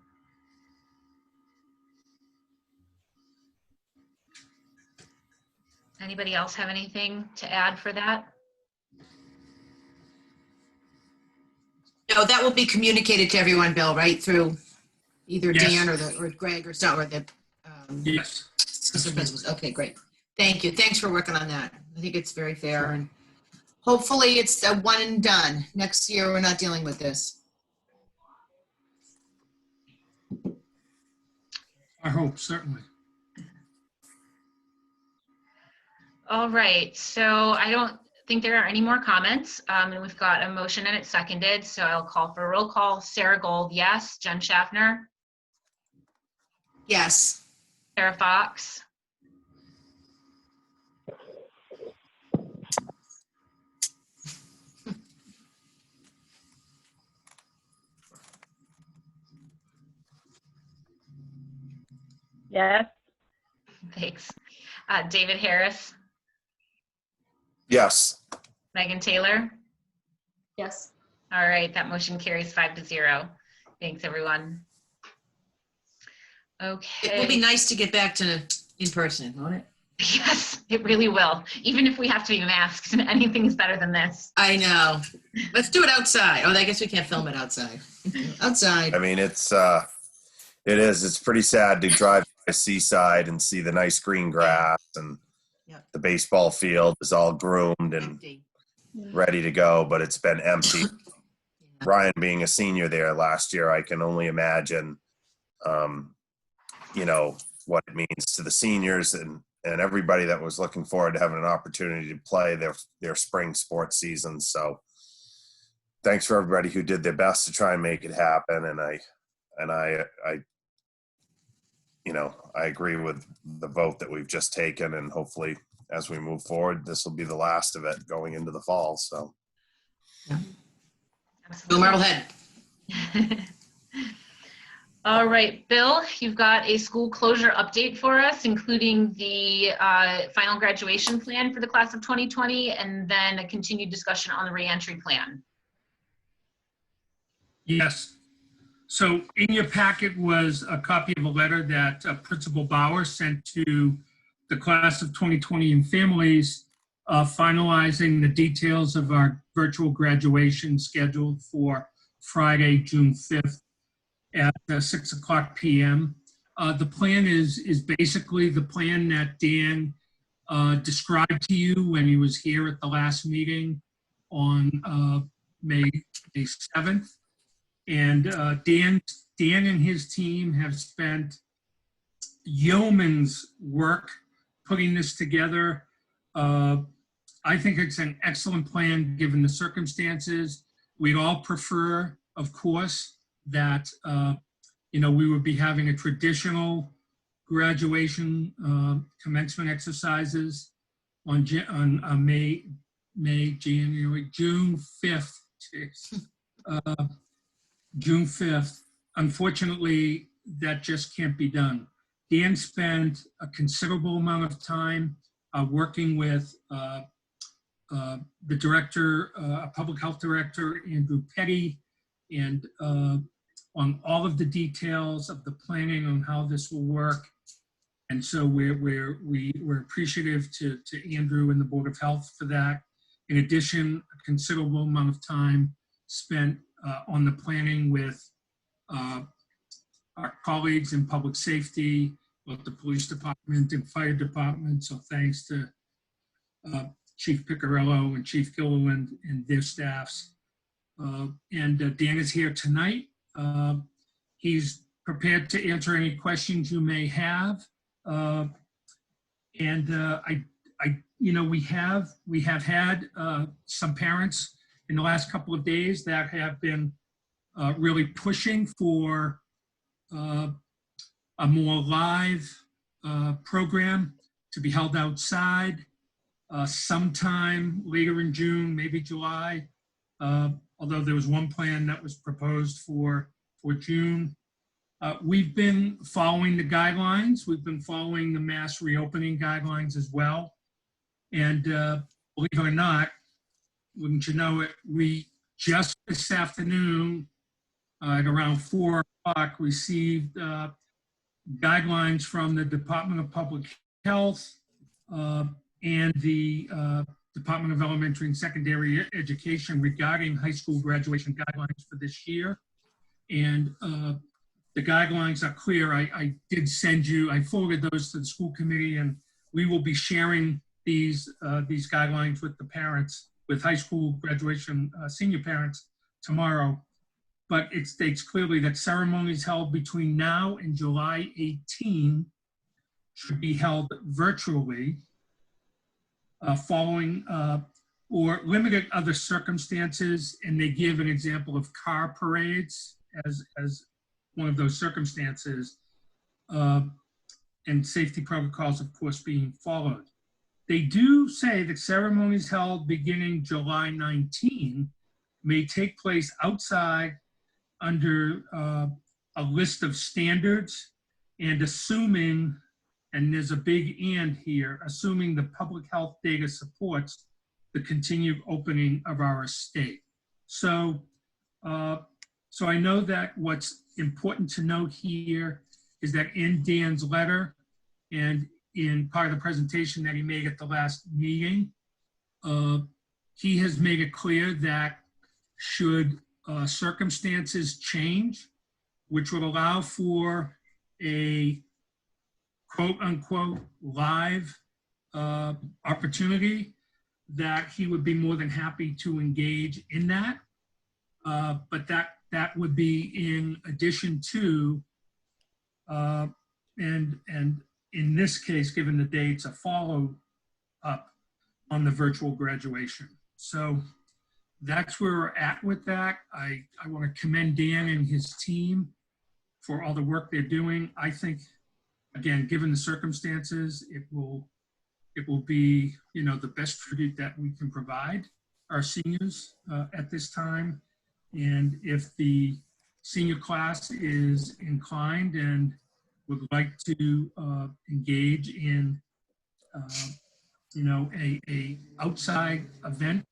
Anybody else have anything to add for that? No, that will be communicated to everyone, Bill, right? Through either Yes. Dan or Greg or so, or the Yes. assistant principals. Okay, great. Thank you. Thanks for working on that. I think it's very fair, and hopefully it's a one and done. Next year, we're not dealing with this. I hope, certainly. All right, so I don't think there are any more comments. And we've got a motion and it's seconded, so I'll call for a roll call. Sarah Gold, yes. Jen Schaffner? Yes. Sarah Fox? Yes. Thanks. David Harris? Yes. Megan Taylor? Yes. All right, that motion carries 5-0. Thanks, everyone. Okay. It will be nice to get back to in person, won't it? Yes, it really will. Even if we have to be masked, anything is better than this. I know. Let's do it outside. Oh, I guess we can't film it outside. Outside. I mean, it's pretty sad to drive by Seaside and see the nice green grass and Yep. the baseball field is all groomed and Empty. ready to go, but it's been empty. Yeah. Ryan being a senior there last year, I can only imagine, what it means to the seniors and everybody that was looking forward to having an opportunity to play their spring sports season. So thanks for everybody who did their best to try and make it happen. And I agree with the vote that we've just taken, and hopefully as we move forward, this will be the last of it going into the fall. So. Go Marblehead. All right, Bill, you've got a school closure update for us, including the final graduation plan for the class of 2020, and then a continued discussion on the reentry plan. Yes. So in your packet was a copy of a letter that Principal Bauer sent to the class of 2020 and families, finalizing the details of our virtual graduation scheduled for Friday, June 5th at 6:00 p.m. The plan is basically the plan that Dan described to you when he was here at the last meeting on May 7th. And Dan and his team have spent yeoman's work putting this together. I think it's an excellent plan given the circumstances. We'd all prefer, of course, that we would be having a traditional graduation commencement exercises on June 5th. June 5th. Unfortunately, that just can't be done. Dan spent a considerable amount of time working with the director, public health director, Andrew Petty, and on all of the details of the planning on how this will work. And so we're appreciative to Andrew and the Board of Health for that. In addition, a considerable amount of time spent on the planning with our colleagues in public safety, both the police department and fire department. So thanks to Chief Piccarello and Chief Gilliland and their staffs. And Dan is here tonight. He's prepared to answer any questions you may have. We have had some parents in the last couple of days that have been really pushing for a more live program to be held outside sometime later in June, maybe July. Although there was one plan that was proposed for June. We've been following the guidelines. We've been following the mass reopening guidelines as well. And believe it or not, wouldn't you know it, we just this afternoon at around 4 o'clock received guidelines from the Department of Public Health and the Department of Elementary and Secondary Education regarding high school graduation guidelines for this year. And the guidelines are clear. I did send you, I forwarded those to the school committee, and we will be sharing these guidelines with the parents, with high school graduation senior parents tomorrow. But it states clearly that ceremonies held between now and July 18 should be held virtually following or limited other circumstances. And they give an example of car parades as one of those circumstances, and safety protocols, of course, being followed. They do say that ceremonies held beginning July 19 may take place outside under a list of standards and assuming, and there's a big and here, assuming the public health data supports the continued opening of our state. So I know that what's important to note here is that in Dan's letter and in part of the presentation that he made at the last meeting, he has made it clear that should circumstances change, which would allow for a quote unquote live opportunity, that he would be more than happy to engage in that. But that would be in addition to, and in this case, given the dates, a follow up on the virtual graduation. So that's where we're at with that. I want to commend Dan and his team for all the work they're doing. I think, again, given the circumstances, it will be, the best tribute that we can provide our seniors at this time. And if the senior class is inclined and would like to engage in, a outside event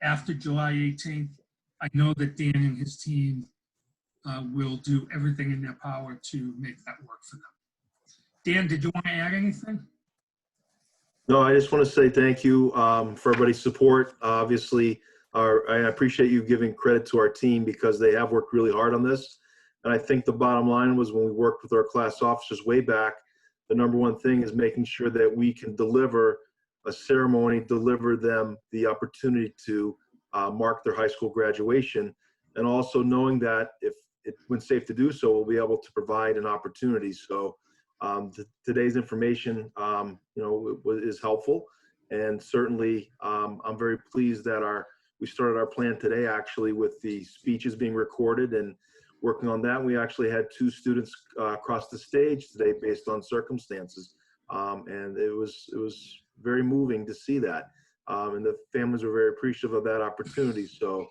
after July 18th, I know that Dan and his team will do everything in their power to make that work for them. Dan, did you want to add anything? No, I just want to say thank you for everybody's support. Obviously, I appreciate you giving credit to our team because they have worked really hard on this. And I think the bottom line was when we worked with our class officers way back, the number one thing is making sure that we can deliver a ceremony, deliver them the opportunity to mark their high school graduation, and also knowing that when safe to do so, we'll be able to provide an opportunity. So today's information, is helpful, and certainly I'm very pleased that we started our plan today actually with the speeches being recorded and working on that. We actually had 2 students cross the stage today based on circumstances, and it was very moving to see that, and the families were very appreciative of that opportunity. So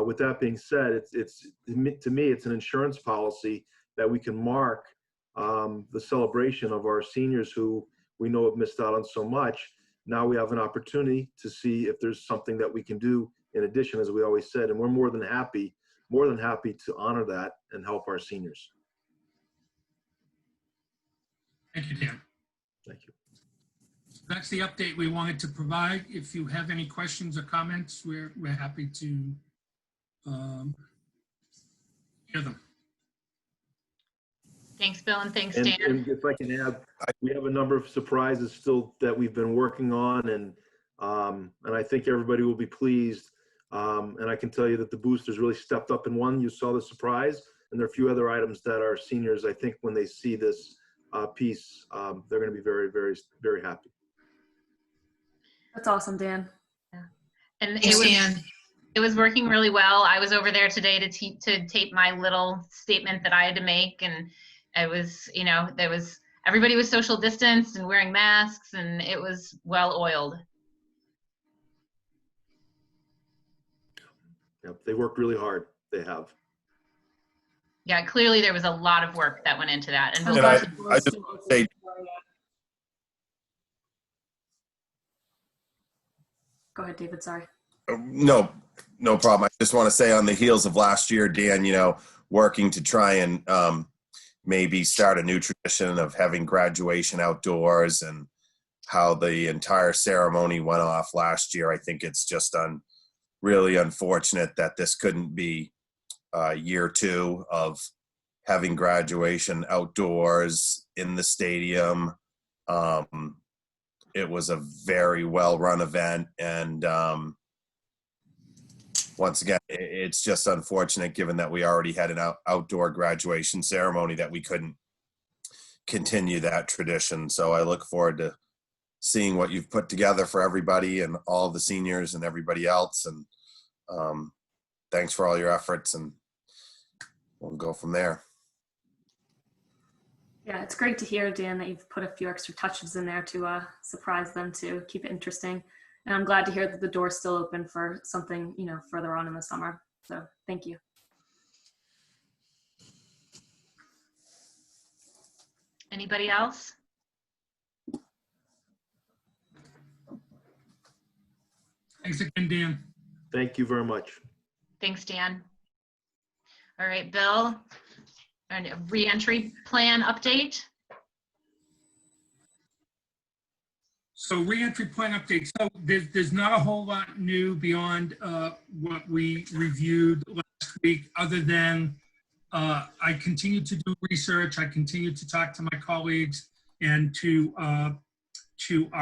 with that being said, to me it's an insurance policy that we can mark the celebration of our seniors who we know have missed out on so much. Now we have an opportunity to see if there's something that we can do in addition, as we always said, and we're more than happy to honor that and help our seniors. Thank you, Dan. Thank you. That's the update we wanted to provide. If you have any questions or comments, we're happy to hear them. Thanks, Bill, and thanks, And, Dan. and if I can add, we have a number of surprises still that we've been working on, and I think everybody will be pleased. And I can tell you that the boosters really stepped up in one. You saw the surprise, and there are a few other items that our seniors, I think, when they see this piece, they're going to be very, very, very happy. That's awesome, Dan. Yeah. And Thanks, Dan. it was working really well. I was over there today to tape my little statement that I had to make, and it was, everybody was social distanced and wearing masks, and it was well oiled. Yep, they worked really hard. They have. Yeah, clearly there was a lot of work that went into that. And And I just want to say, Go ahead, David, sorry. no problem. I just want to say on the heels of last year, Dan, working to try and maybe start a new tradition of having graduation outdoors, and how the entire ceremony went off last year. I think it's just really unfortunate that this couldn't be year 2 of having graduation outdoors in the stadium. It was a very well-run event, and once again, it's just unfortunate given that we already had an outdoor graduation ceremony that we couldn't continue that tradition. So I look forward to seeing what you've put together for everybody and all the seniors and everybody else. And thanks for all your efforts, and we'll go from there. Yeah, it's great to hear, Dan, that you've put a few extra touches in there to surprise them, to keep it interesting. And I'm glad to hear that the door's still open for something, further on in the summer. So thank you. Anybody else? Thanks again, Dan. Thank you very much. Thanks, Dan. All right, Bill, a reentry plan update. So reentry plan update. So there's not a whole lot new beyond what we reviewed last week, other than I continue to do research. I continue to talk to my colleagues and to our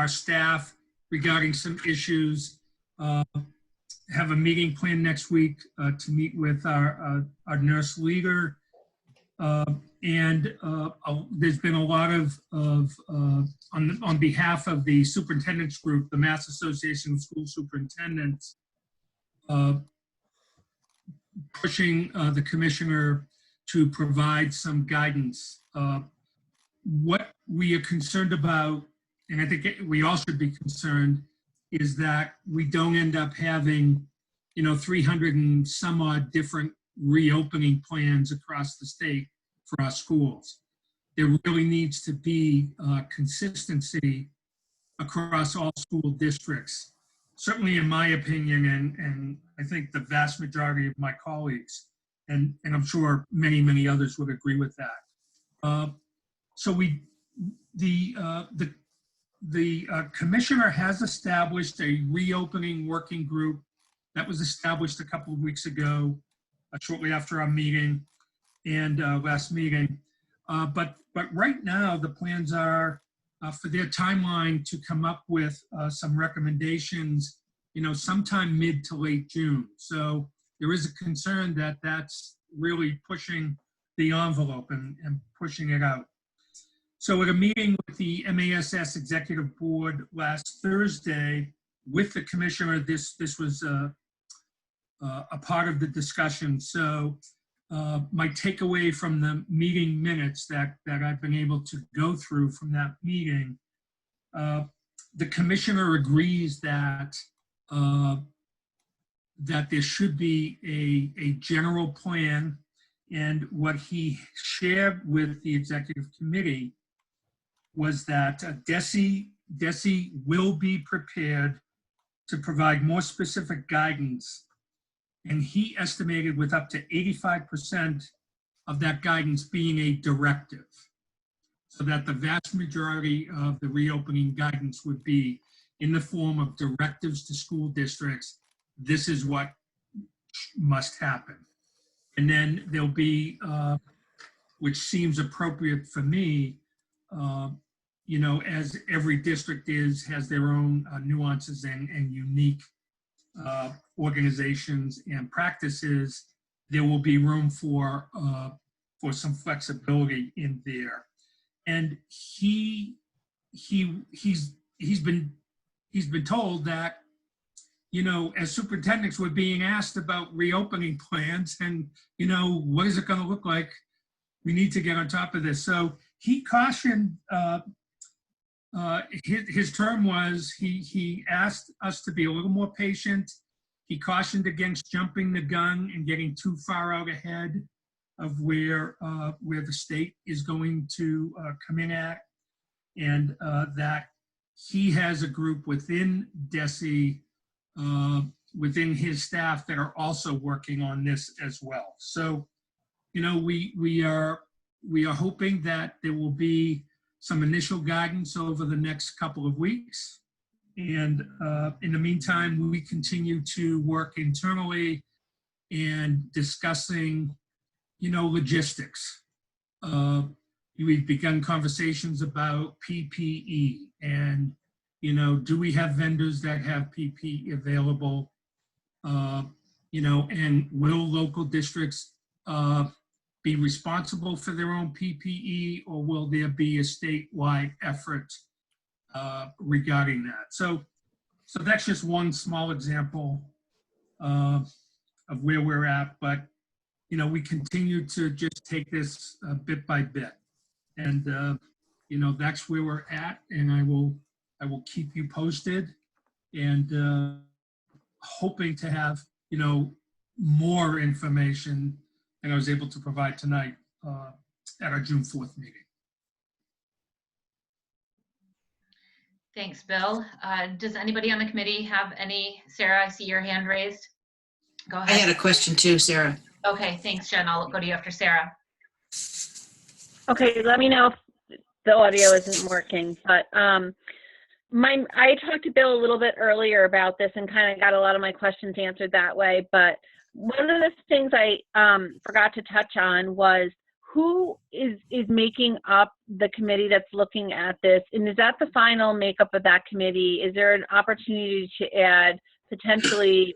staff regarding some issues. Have a meeting planned next week to meet with our nurse leader. There's been a lot of on behalf of the superintendents group, the Mass Association of School Superintendents, pushing the commissioner to provide some guidance. What we are concerned about, and I think we all should be concerned, is that we don't end up having 300 and some odd different reopening plans across the state for our schools. There really needs to be consistency across all school districts. Certainly in my opinion, and I think the vast majority of my colleagues, and I'm sure many, many others would agree with that. So the commissioner has established a reopening working group that was established a couple of weeks ago, shortly after our meeting and last meeting. But right now, the plans are for their timeline to come up with some recommendations, sometime mid to late June. So there is a concern that that's really pushing the envelope and pushing it out. So at a meeting with the MASS Executive Board last Thursday with the commissioner, this was a part of the discussion. So my takeaway from the meeting minutes that I've been able to go through from that meeting, the commissioner agrees that that there should be a general plan, and what he shared with the executive committee was that DESE will be prepared to provide more specific guidance, and he estimated with up to 85% of that guidance being a directive, so that the vast majority of the reopening guidance would be in the form of directives to school districts. This is what must happen. And then there'll be, which seems appropriate for me, as every district has their own nuances and unique organizations and practices, there will be room for some flexibility in there. And he's been told that, as superintendents, we're being asked about reopening plans and, what is it going to look like? We need to get on top of this. So he cautioned, his term was, he asked us to be a little more patient. He cautioned against jumping the gun and getting too far out ahead of where the state is going to come in at, and that he has a group within DESE, within his staff, that are also working on this as well. So, we are hoping that there will be some initial guidance over the next couple of weeks. And in the meantime, we continue to work internally and discussing, logistics. We've begun conversations about PPE and, do we have vendors that have PPE available? And will local districts be responsible for their own PPE, or will there be a statewide effort regarding that? So that's just one small example of where we're at, but we continue to just take this bit by bit, and that's where we're at, and I will keep you posted, and hoping to have more information than I was able to provide tonight at our June 4th meeting. Thanks, Bill. Does anybody on the committee have any? Sarah, I see your hand raised. Go ahead. I had a question too, Sarah. Okay, thanks, Jen. I'll go to you after Sarah. Okay, let me know if the audio isn't working. But I talked to Bill a little bit earlier about this and kind of got a lot of my questions answered that way. But one of the things I forgot to touch on was who is making up the committee that's looking at this, and is that the final makeup of that committee? Is there an opportunity to add potentially,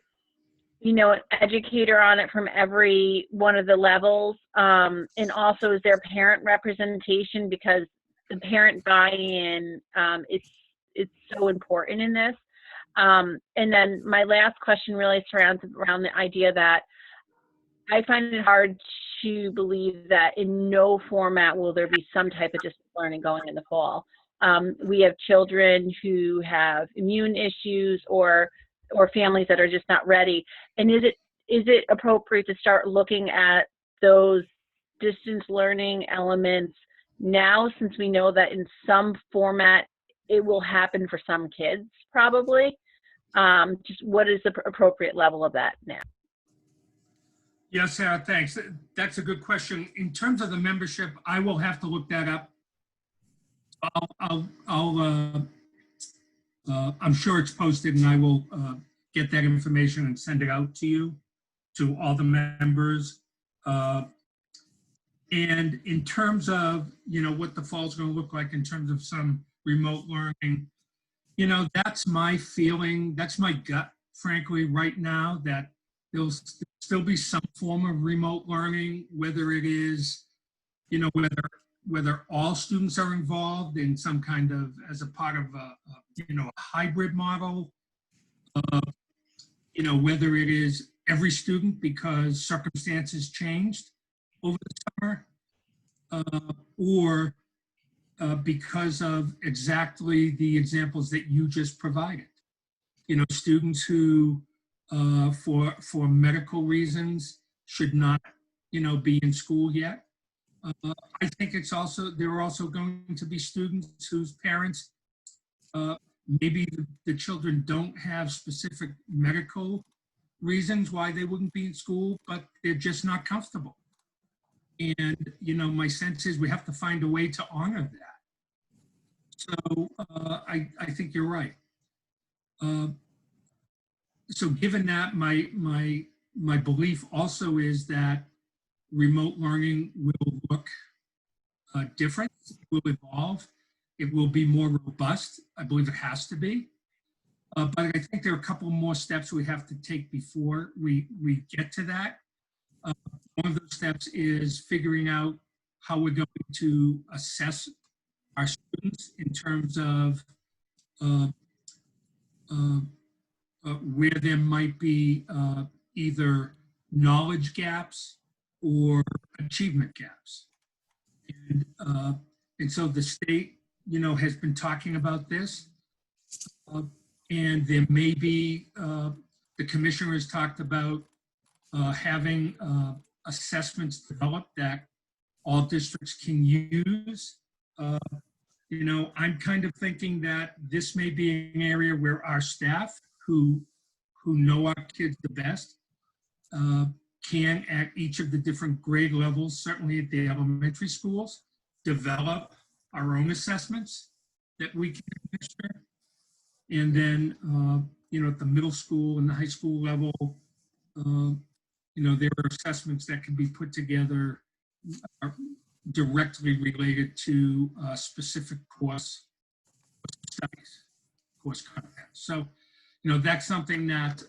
an educator on it from every one of the levels? And also, is there parent representation, because the parent buy-in is so important in this. And then my last question really surrounds around the idea that I find it hard to believe that in no format will there be some type of distance learning going in the fall. We have children who have immune issues or families that are just not ready. And is is it appropriate to start looking at those distance learning elements now, since we know that in some format it will happen for some kids probably? Just what is the appropriate level of that now? Yes, Sarah, thanks. That's a good question. In terms of the membership, I will have to look that up. I'm sure it's posted, and I will get that information and send it out to you, to all the members. And in terms of, what the fall's going to look like in terms of some remote learning, that's my feeling, that's my gut, frankly, right now, that there'll still be some form of remote learning, whether it is, whether all students are involved in some kind of, as a part of a hybrid model, whether it is every student because circumstances changed over the summer, or because of exactly the examples that you just provided. Students who, for medical reasons, should not, be in school yet. I think there are also going to be students whose parents, maybe the children don't have specific medical reasons why they wouldn't be in school, but they're just not comfortable. And, my sense is we have to find a way to honor that. So I think you're right. So given that, my belief also is that remote learning will look different, it will evolve, it will be more robust. I believe it has to be. But I think there are a couple more steps we have to take before we get to that. One of those steps is figuring out how we're going to assess our students in terms of where there might be either knowledge gaps or achievement gaps. And so the state, has been talking about this. And there may be, the commissioner has talked about having assessments developed that all districts can use. I'm kind of thinking that this may be an area where our staff, who know our kids the best, can, at each of the different grade levels, certainly at the elementary schools, develop our own assessments that we can administer. And then, at the middle school and the high school level, there are assessments that can be put together directly related to specific course studies, course content. So, that's something that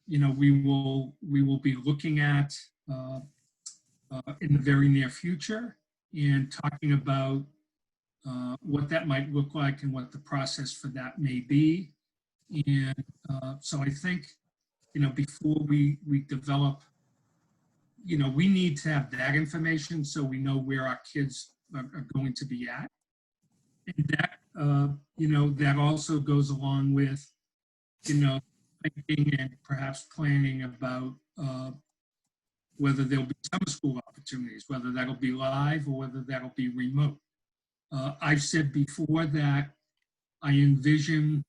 we will be looking at in the very near future, and talking about what that might look like and what the process for that may be. And so I think, before we develop, we need to have that information so we know where our kids are going to be at. And that, that also goes along with, thinking and perhaps planning about whether there'll be summer school opportunities, whether that'll be live or whether that'll be remote. I've said before that I envision,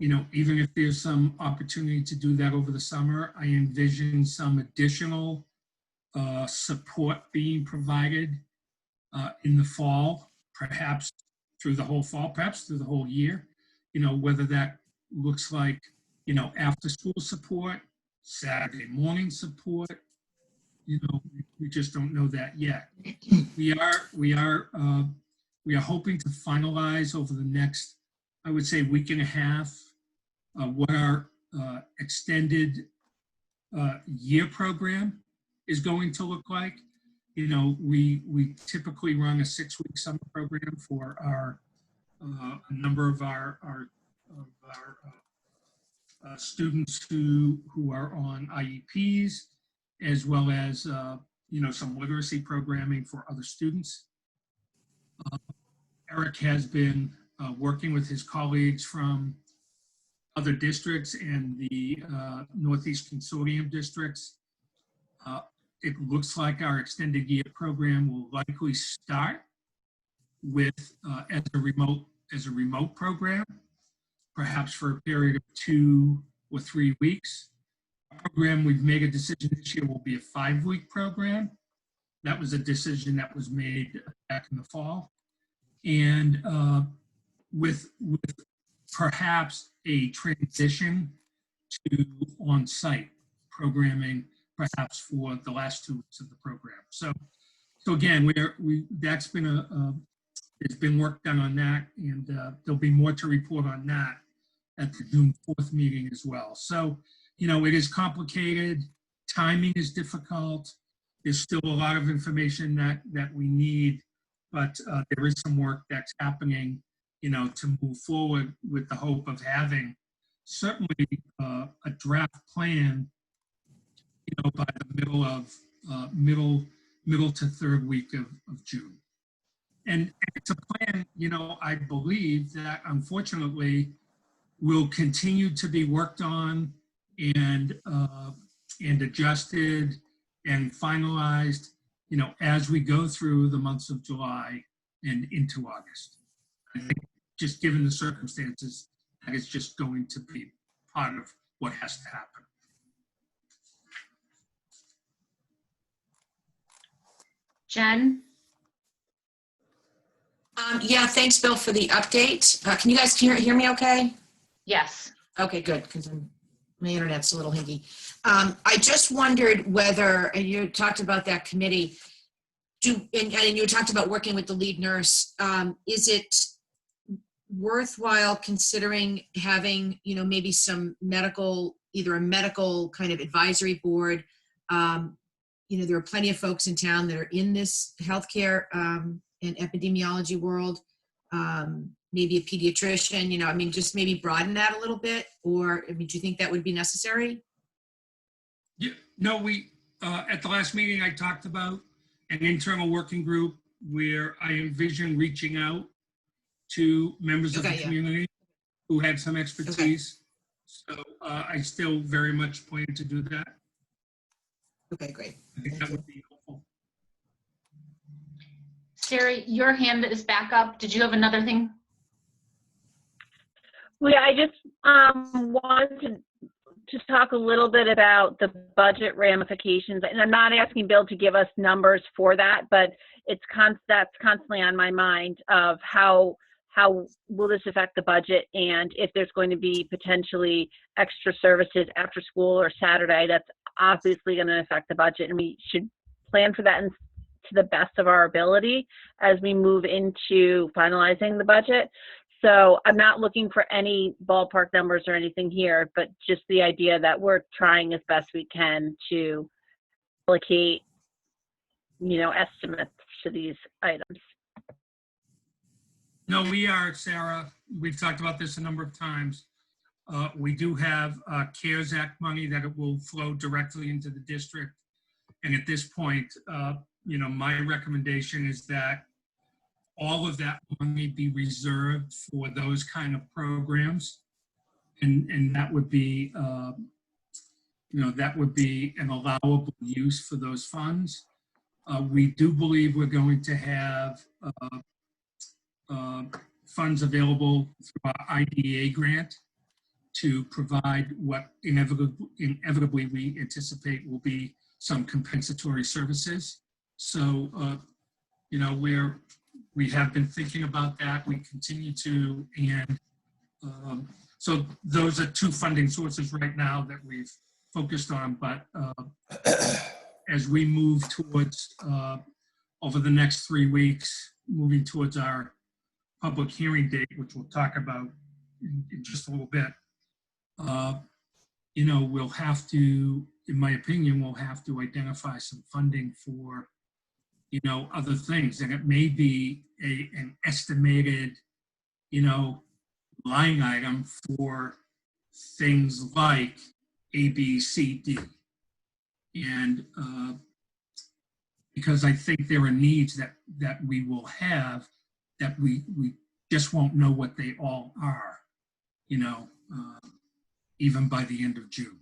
even if there's some opportunity to do that over the summer, I envision some additional support being provided in the fall, perhaps through the whole fall, perhaps through the whole year, whether that looks like, after school support, Saturday morning support, we just don't know that yet. We are hoping to finalize over the next, I would say, week and a half, what our extended year program is going to look like. We typically run a 6-week summer program for a number of our students who are on IEPs, as well as some literacy programming for other students. Eric has been working with his colleagues from other districts and the Northeast Consortium districts. It looks like our extended year program will likely start with as a remote program, perhaps for a period of 2 or 3 weeks. Our program, we've made a decision this year, will be a 5-week program. That was a decision that was made back in the fall. And with perhaps a transition to on-site programming, perhaps for the last 2 weeks of the program. So again, that's been there's been work done on that, and there'll be more to report on that at the June 4th meeting as well. So, it is complicated. Timing is difficult. There's still a lot of information that we need, but there is some work that's happening, to move forward with the hope of having certainly a draft plan, by the middle to third week of June. And it's a plan, I believe that unfortunately will continue to be worked on and adjusted and finalized, as we go through the months of July and into August. I think just given the circumstances, that is just going to be part of what has to happen. Jen? Yeah, thanks, Bill, for the update. Can you guys hear me okay? Yes. Okay, good, because my internet's a little hinky. I just wondered whether, and you talked about that committee, and you talked about working with the lead nurse. Is it worthwhile considering having, maybe some either a medical kind of advisory board? There are plenty of folks in town that are in this healthcare and epidemiology world. Maybe a pediatrician, just maybe broaden that a little bit, or do you think that would be necessary? Yeah, no, we, at the last meeting, I talked about an internal working group where I envision reaching out to members of the community who had some expertise. So I still very much plan to do that. Okay, great. I think that would be helpful. Sarah, your hand is back up. Did you have another thing? Well, yeah, I just wanted to talk a little bit about the budget ramifications. And I'm not asking Bill to give us numbers for that, but that's constantly on my mind of how will this affect the budget, and if there's going to be potentially extra services after school or Saturday, that's obviously going to affect the budget, and we should plan for that to the best of our ability as we move into finalizing the budget. So I'm not looking for any ballpark numbers or anything here, but just the idea that we're trying as best we can to allocate, estimates to these items. No, we are, Sarah. We've talked about this a number of times. We do have CARES Act money that it will flow directly into the district. And at this point, my recommendation is that all of that money be reserved for those kind of programs. And that would be, that would be an allowable use for those funds. We do believe we're going to have funds available through our IDEA grant to provide what inevitably we anticipate will be some compensatory services. So, we have been thinking about that. We continue to, and so those are 2 funding sources right now that we've focused on. But as we move towards, over the next 3 weeks, moving towards our public hearing date, which we'll talk about in just a little bit, we'll have to, in my opinion, we'll have to identify some funding for, other things. And it may be an estimated, line item for things like A, B, C, D. And because I think there are needs that we will have that we just won't know what they all are, even by the end of June.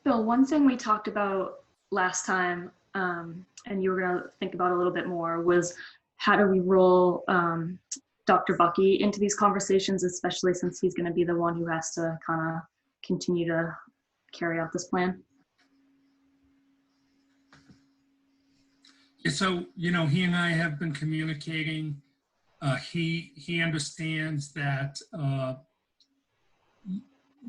Bill, one thing we talked about last time, and you were going to think about a little bit more, was how do we roll Dr. Bucky into these conversations, especially since he's going to be the one who has to kind of continue to carry out this plan? Yeah, so, you know, he and I have been communicating. He understands that,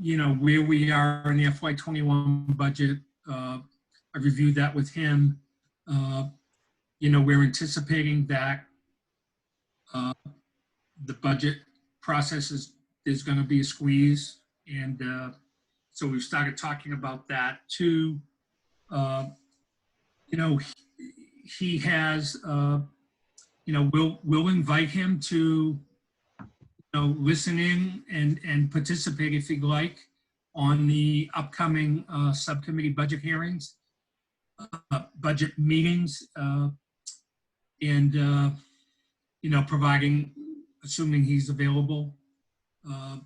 you know, where we are in the FY21 budget. I reviewed that with him. You know, we're anticipating that the budget process is going to be a squeeze. And so we've started talking about that too. You know, he has, you know, we'll invite him to, you know, listen in and participate if he'd like on the upcoming subcommittee budget hearings, budget meetings, and, you know, assuming he's available,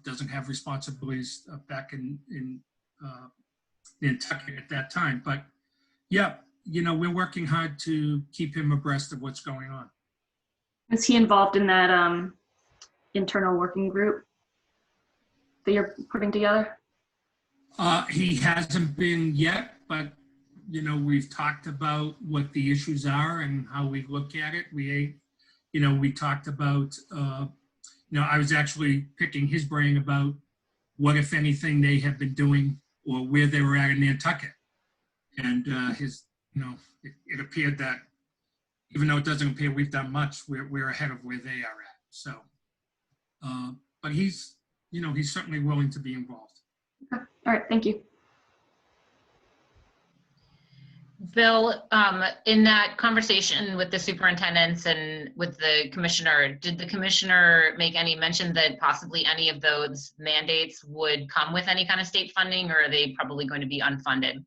doesn't have responsibilities back in Nantucket at that time. But yeah, you know, we're working hard to keep him abreast of what's going on. Is he involved in that internal working group that you're putting together? He hasn't been yet, but, you know, we've talked about what the issues are and how we look at it. You know, we talked about, you know, I was actually picking his brain about what, if anything, they have been doing or where they were at in Nantucket. And you know, it appeared that even though it doesn't appear we've done much, we're ahead of where they are at. So, but he's, you know, he's certainly willing to be involved. Okay. All right, thank you. Bill, in that conversation with the superintendents and with the commissioner, did the commissioner make any mention that possibly any of those mandates would come with any kind of state funding, or are they probably going to be unfunded?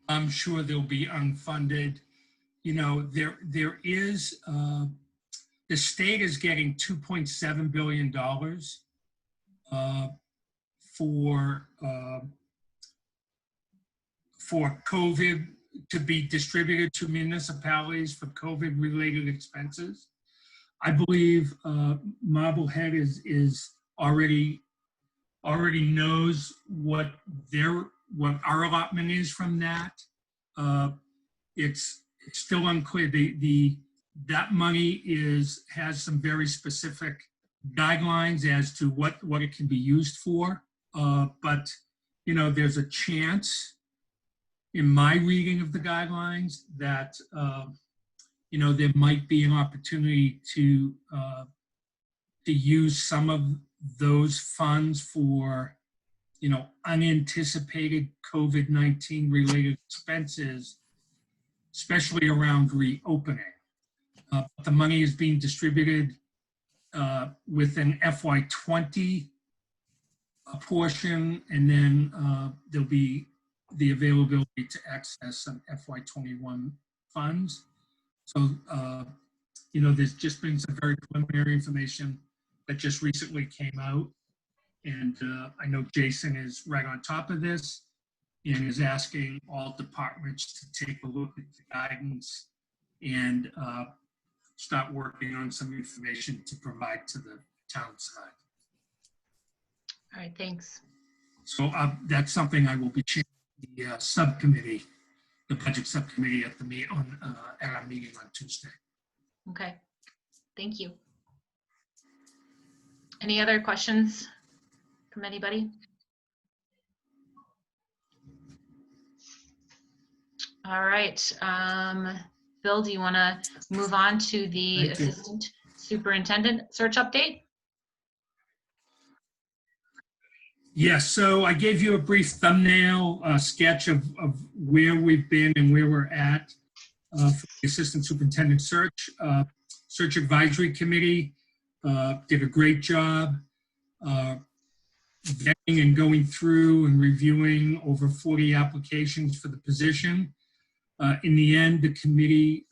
I'm sure they'll be unfunded. You know, there is, the state is getting $2.7 billion for COVID to be distributed to municipalities for COVID-related expenses. I believe Marblehead is already knows what our allotment is from that. It's still unclear. That money has some very specific guidelines as to what it can be used for. But you know, there's a chance, in my reading of the guidelines, that you know, there might be an opportunity to use some of those funds for, you know, unanticipated COVID-19 related expenses, especially around reopening. The money is being distributed with an FY20 portion, and then there'll be the availability to access some FY21 funds. So, you know, there's just been some very preliminary information that just recently came out. And I know Jason is right on top of this and is asking all departments to take a look at the guidance and start working on some information to provide to the town side. All right, thanks. So that's something I will be chairing the subcommittee, the budget subcommittee at our meeting on Tuesday. Okay, thank you. Any other questions from anybody? All right, Bill, do you want to move on to the assistant superintendent search update? Yes, so I gave you a brief thumbnail sketch of where we've been and where we're at for the assistant superintendent search. Search advisory committee did a great job vetting and going through and reviewing over 40 applications for the position. In the end, the committee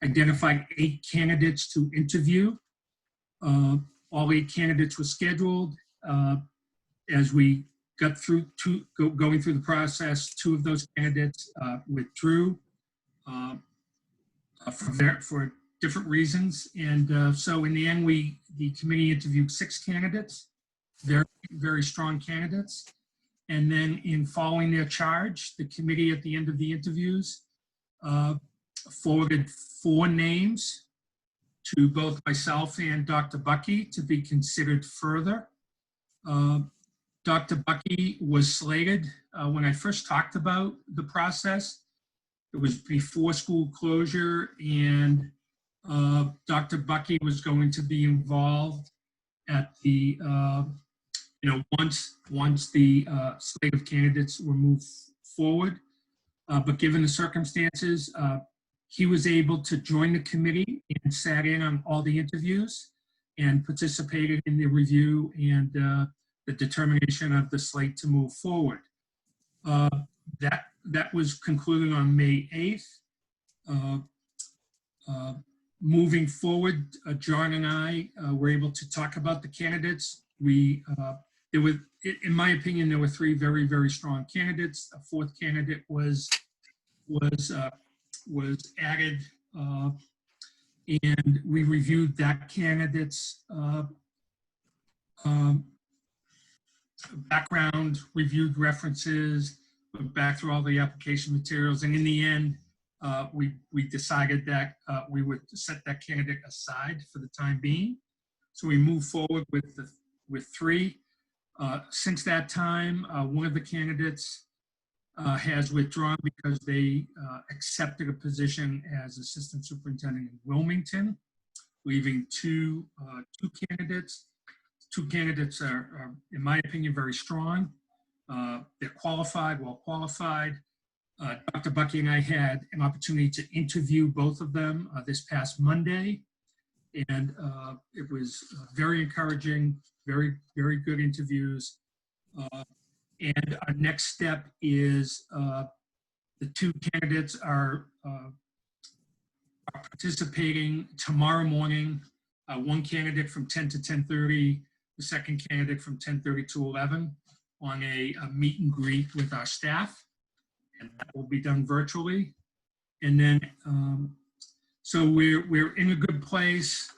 identified 8 candidates to interview. All 8 candidates were scheduled. As we got through going through the process, 2 of those candidates withdrew for different reasons. And so in the end, the committee interviewed 6 candidates, very, very strong candidates. And then in following their charge, the committee at the end of the interviews forwarded 4 names to both myself and Dr. Bucky to be considered further. Dr. Bucky was slated when I first talked about the process. It was before school closure, and Dr. Bucky was going to be involved at the, once the slate of candidates were moved forward. But given the circumstances, he was able to join the committee and sat in on all the interviews and participated in the review and the determination of the slate to move forward. That was concluded on May 8th. Moving forward, John and I were able to talk about the candidates. In my opinion, there were 3 very, very strong candidates. A 4th candidate was added, and we reviewed that candidate's background, reviewed references, went back through all the application materials, and in the end, we decided that we would set that candidate aside for the time being. So we moved forward with 3. Since that time, one of the candidates has withdrawn because they accepted a position as assistant superintendent in Wilmington, leaving two candidates. 2 candidates are, in my opinion, very strong. They're qualified, well qualified. Dr. Bucky and I had an opportunity to interview both of them this past Monday, and it was very encouraging, very, very good interviews. And our next step is the 2 candidates are participating tomorrow morning. One candidate from 10 to 10:30, the second candidate from 10:30 to 11 on a meet and greet with our staff, and that will be done virtually. And then, so we're in a good place.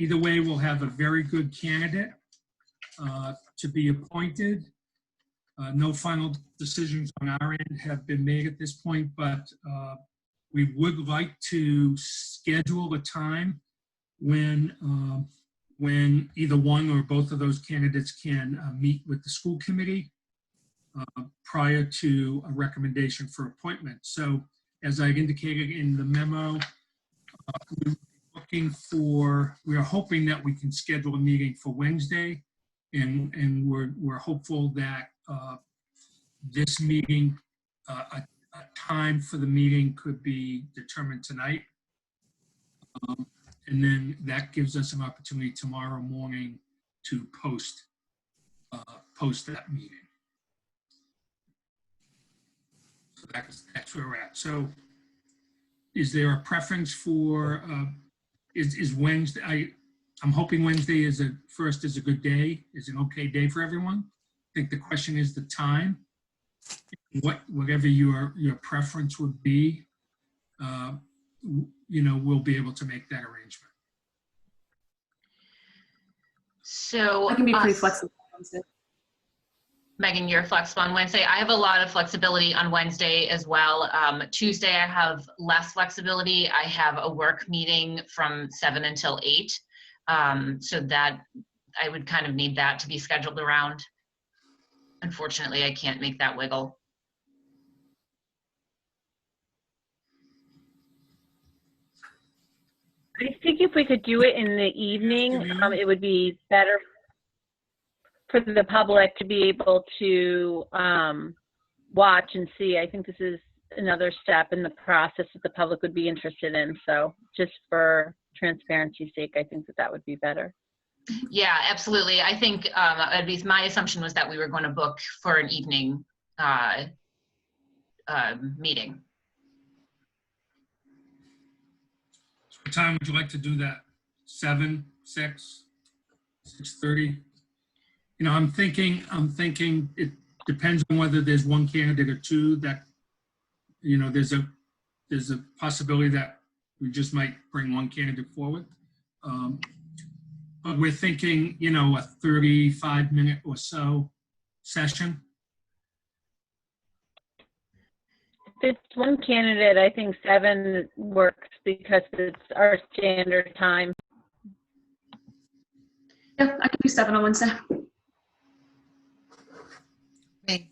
Either way, we'll have a very good candidate to be appointed. No final decisions on our end have been made at this point, but we would like to schedule a time when either one or both of those candidates can meet with the school committee prior to a recommendation for appointment. So as I indicated in the memo, we are hoping that we can schedule a meeting for Wednesday, and we're hopeful that this meeting, a time for the meeting could be determined tonight. And then that gives us an opportunity tomorrow morning to post that meeting. So that's where we're at. So is there a preference for, is Wednesday, I'm hoping Wednesday is a good day. Is an okay day for everyone? I think the question is the time. Whatever your preference would be, we'll be able to make that arrangement. So I can be pretty flexible on Wednesday. Megan, you're flexible on Wednesday. I have a lot of flexibility on Wednesday as well. Tuesday, I have less flexibility. I have a work meeting from 7 until 8. So that I would kind of need that to be scheduled around. Unfortunately, I can't make that wiggle. I think if we could do it in the evening, it would be better for the public to be able to watch and see. I think this is another step in the process that the public would be interested in. So just for transparency's sake, I think that would be better. Yeah, absolutely. I think at least my assumption was that we were going to book for an evening meeting. What time would you like to do that? 7, 6, 6:30? You know, I'm thinking it depends on whether there's one candidate or two that, you know, there's a possibility that we just might bring one candidate forward. But we're thinking, you know, a 35-minute or so session. If it's one candidate, I think 7 works because it's our standard time. Yeah, I can do 7 on Wednesday. Okay.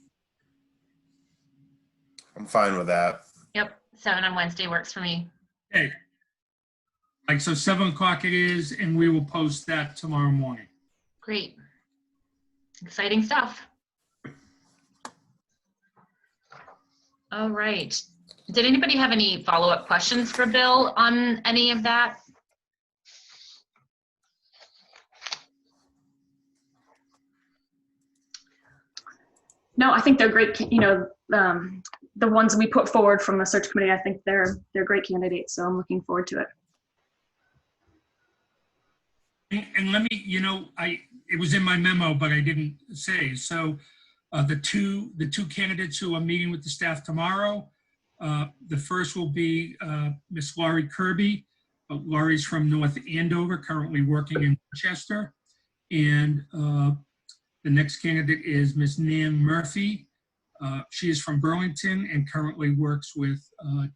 I'm fine with that. Yep, 7 on Wednesday works for me. Okay. Like, so 7 o'clock it is, and we will post that tomorrow morning. Great. Exciting stuff. All right. Did anybody have any follow-up questions for Bill on any of that? No, I think they're great. You know, the ones we put forward from the search committee, I think they're great candidates. So I'm looking forward to it. And let me, you know, it was in my memo, but I didn't say. So the two candidates who are meeting with the staff tomorrow, the first will be Miss Laurie Kirby. Laurie's from North Andover, currently working in Manchester. And the next candidate is Miss Nan Murphy. She is from Burlington and currently works with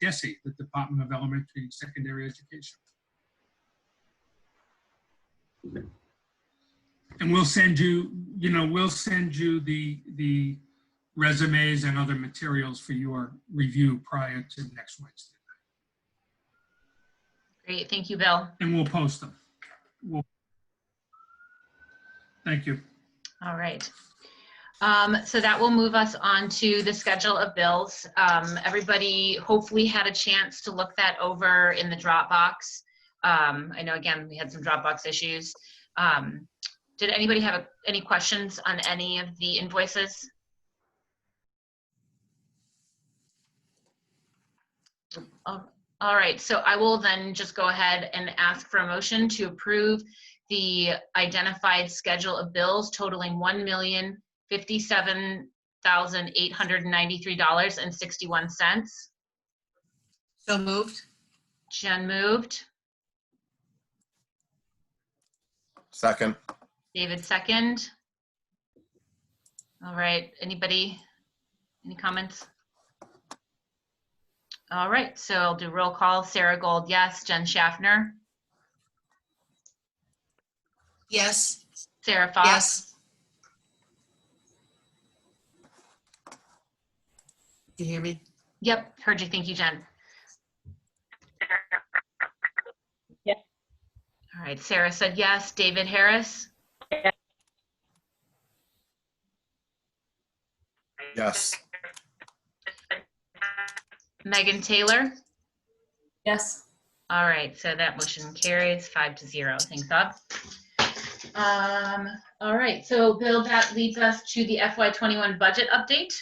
DESE, the Department of Elementary and Secondary Education. And we'll send you, the resumes and other materials for your review prior to next Wednesday. Great, thank you, Bill. And we'll post them. Thank you. All right. So that will move us on to the schedule of bills. Everybody hopefully had a chance to look that over in the Dropbox. I know, again, we had some Dropbox issues. Did anybody have any questions on any of the invoices? All right, so I will then just go ahead and ask for a motion to approve the identified schedule of bills totaling $1,057,893.61. So moved. Jen moved. Second. David second. All right, anybody, any comments? All right, so I'll do roll call. Sarah Gold, yes. Jen Schaffner. Yes. Sarah Fox. Yes. You hear me? Yep, heard you. Thank you, Jen. Yes. All right, Sarah said yes. David Harris. Yes. Megan Taylor. Yes. All right, so that motion carries 5-0. Thanks, Bob. All right, so Bill, that leads us to the FY21 budget update.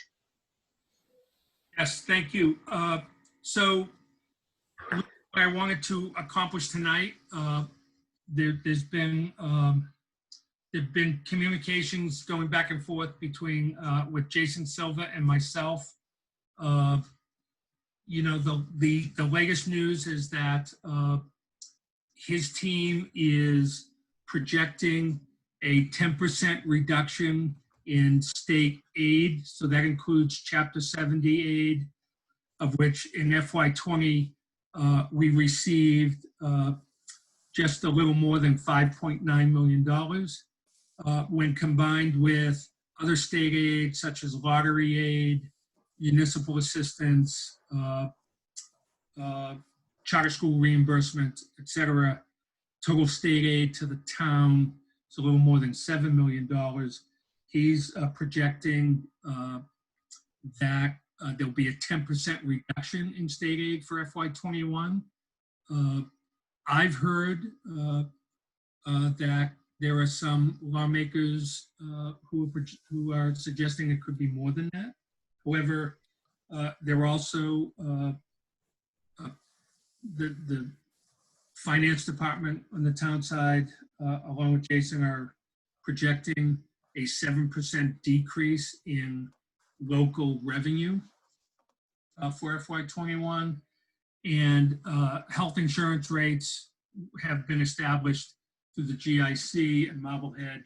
Yes, thank you. So what I wanted to accomplish tonight, there've been communications going back and forth between with Jason Silva and myself. You know, the latest news is that his team is projecting a 10% reduction in state aid. So that includes Chapter 70 aid, of which in FY20 we received just a little more than $5.9 million. When combined with other state aid such as lottery aid, municipal assistance, charter school reimbursement, etc., total state aid to the town is a little more than $7 million. He's projecting that there'll be a 10% reduction in state aid for FY21. I've heard that there are some lawmakers who are suggesting it could be more than that. However, there are also the Finance department on the town side, along with Jason, are projecting a 7% decrease in local revenue for FY21. And health insurance rates have been established through the GIC, and Marblehead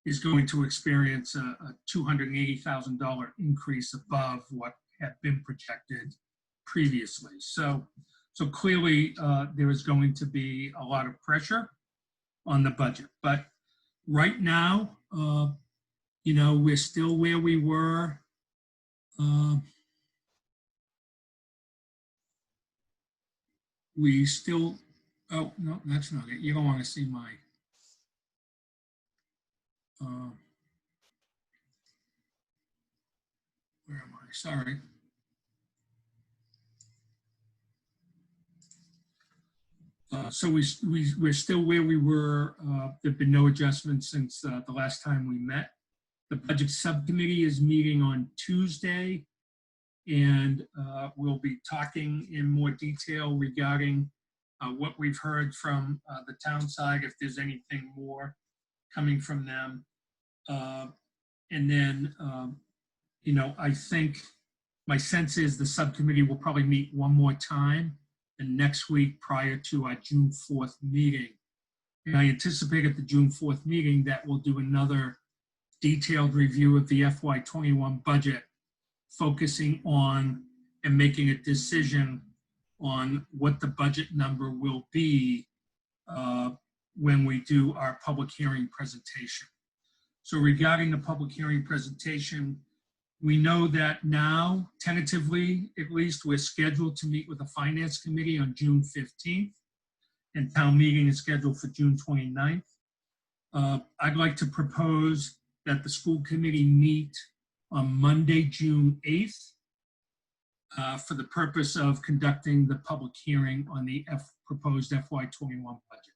is going to experience a $280,000 increase above what had been projected previously. So clearly there is going to be a lot of pressure on the budget. But right now, you know, we're still where we were. We still, oh, no, that's not it. You don't want to see my, where am I? Sorry. So we're still where we were. There've been no adjustments since the last time we met. The budget subcommittee is meeting on Tuesday, and we'll be talking in more detail regarding what we've heard from the town side, if there's anything more coming from them. And then, you know, I think my sense is the subcommittee will probably meet one more time and next week prior to our June 4th meeting. And I anticipate at the June 4th meeting that we'll do another detailed review of the FY21 budget, focusing on and making a decision on what the budget number will be when we do our public hearing presentation. So regarding the public hearing presentation, we know that now, tentatively, at least, we're scheduled to meet with the Finance Committee on June 15th, and town meeting is scheduled for June 29th. I'd like to propose that the school committee meet on Monday, June 8th, for the purpose of conducting the public hearing on the proposed FY21 budget.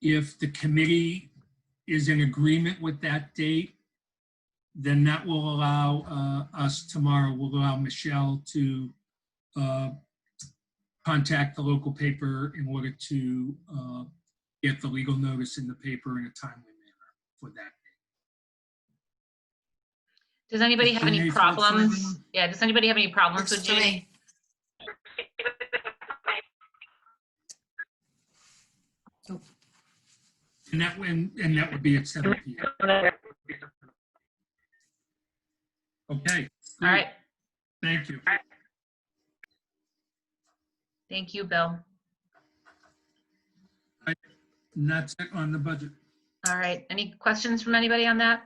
If the committee is in agreement with that date, then that will allow us tomorrow, will allow Michelle to contact the local paper in order to get the legal notice in the paper in a timely manner for that. Does anybody have any June 8th work for problems? everyone? Yeah, does anybody have any problems with Works for June? me. And that would be at 7 p.m. Okay. All right. Thank you. Thank you, Bill. And that's it on the budget. All right. Any questions from anybody on that?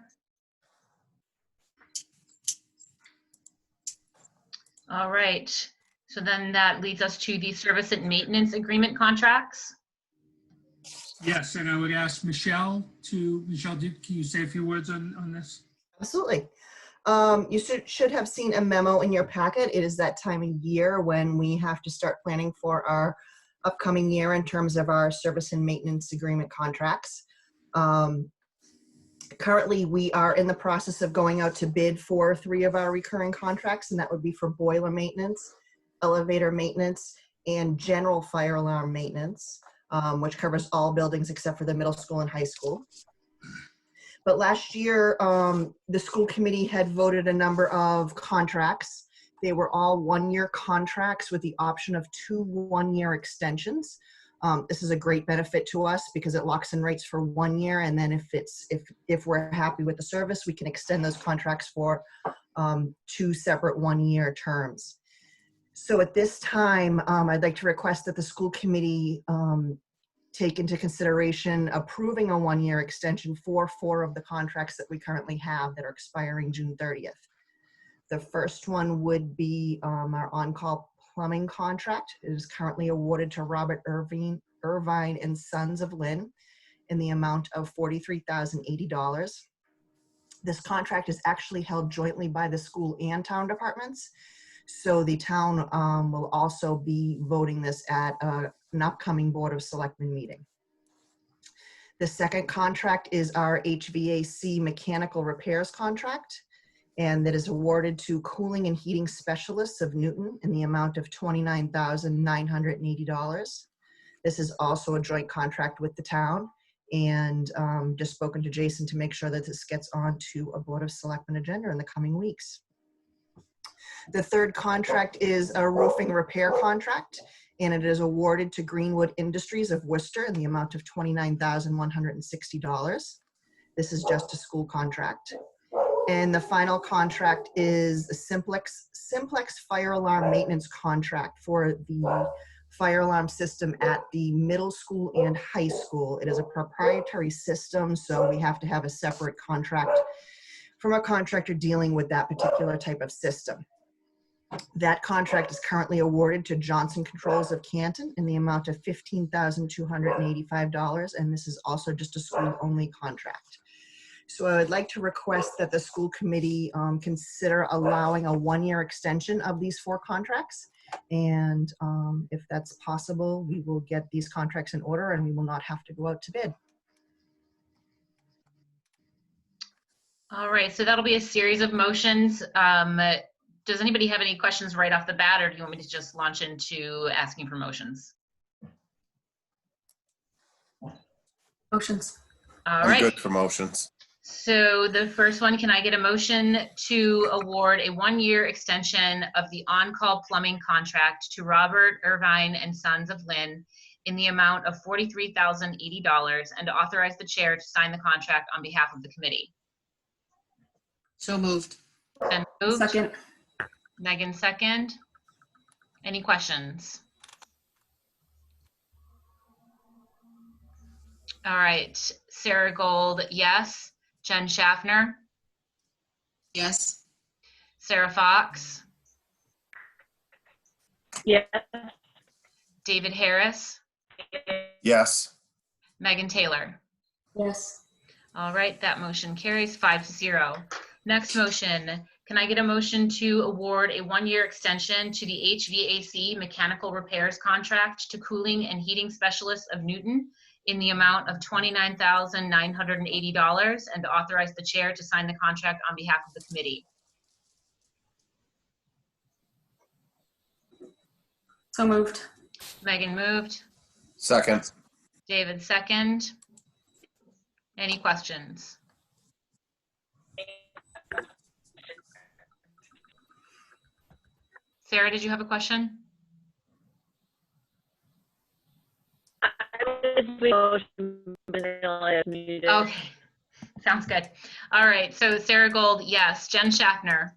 All right. So then that leads us to the service and maintenance agreement contracts. Yes, and I would ask Michelle, can you say a few words on this? Absolutely. You should have seen a memo in your packet. It is that time of year when we have to start planning for our upcoming year in terms of our service and maintenance agreement contracts. Currently, we are in the process of going out to bid for 3 of our recurring contracts, and that would be for boiler maintenance, elevator maintenance, and general fire alarm maintenance, which covers all buildings except for the middle school and high school. But last year, the school committee had voted a number of contracts. They were all 1-year contracts with the option of 2 1-year extensions. This is a great benefit to us because it locks in rates for 1 year, and then if we're happy with the service, we can extend those contracts for 2 separate 1-year terms. So at this time, I'd like to request that the school committee take into consideration approving a 1-year extension for 4 of the contracts that we currently have that are expiring June 30th. The first one would be our on-call plumbing contract. It is currently awarded to Robert Irvine and Sons of Lynn in the amount of $43,080. This contract is actually held jointly by the school and town departments. So the town will also be voting this at an upcoming Board of Selectmen meeting. The second contract is our HVAC mechanical repairs contract. and that is awarded to Cooling and Heating Specialists of Newton in the amount of $29,980. This is also a joint contract with the town, and just spoken to Jason to make sure that this gets onto a Board of Selectmen agenda in the coming weeks. The third contract is a roofing repair contract, and it is awarded to Greenwood Industries of Worcester in the amount of $29,160. This is just a school contract. And the final contract is a Simplex fire alarm maintenance contract for the fire alarm system at the middle school and high school. It is a proprietary system, so we have to have a separate contract from a contractor dealing with that particular type of system. That contract is currently awarded to Johnson Controls of Canton in the amount of $15,285, and this is also just a school-only contract. So I would like to request that the school committee consider allowing a one-year extension of these 4 contracts. And if that's possible, we will get these contracts in order and we will not have to go out to bid. All right, so that'll be a series of motions. Does anybody have any questions right off the bat, or do you want me to just launch into asking for motions? Motions. All I'm right. good for motions. So the first one, can I get a motion to award a 1-year extension of the on-call plumbing contract to Robert Irvine and Sons of Lynn in the amount of $43,080 and to authorize the chair to sign the contract on behalf of the committee? So moved. Then moved. Second. Megan, second. Any questions? All right, Sarah Gold, yes. Jen Schaffner, Yes. Sarah Fox, Yes. David Harris, Yes. Megan Taylor. Yes. All right, that motion carries 5-0. Next motion, can I get a motion to award a 1-year extension to the HVAC mechanical repairs contract to Cooling and Heating Specialists of Newton in the amount of $29,980 and to authorize the chair to sign the contract on behalf of the committee? So moved. Megan moved. Second. David second. Any questions? Sarah, did you have a question? Okay, sounds good. All right, so Sarah Gold, yes. Jen Schaffner.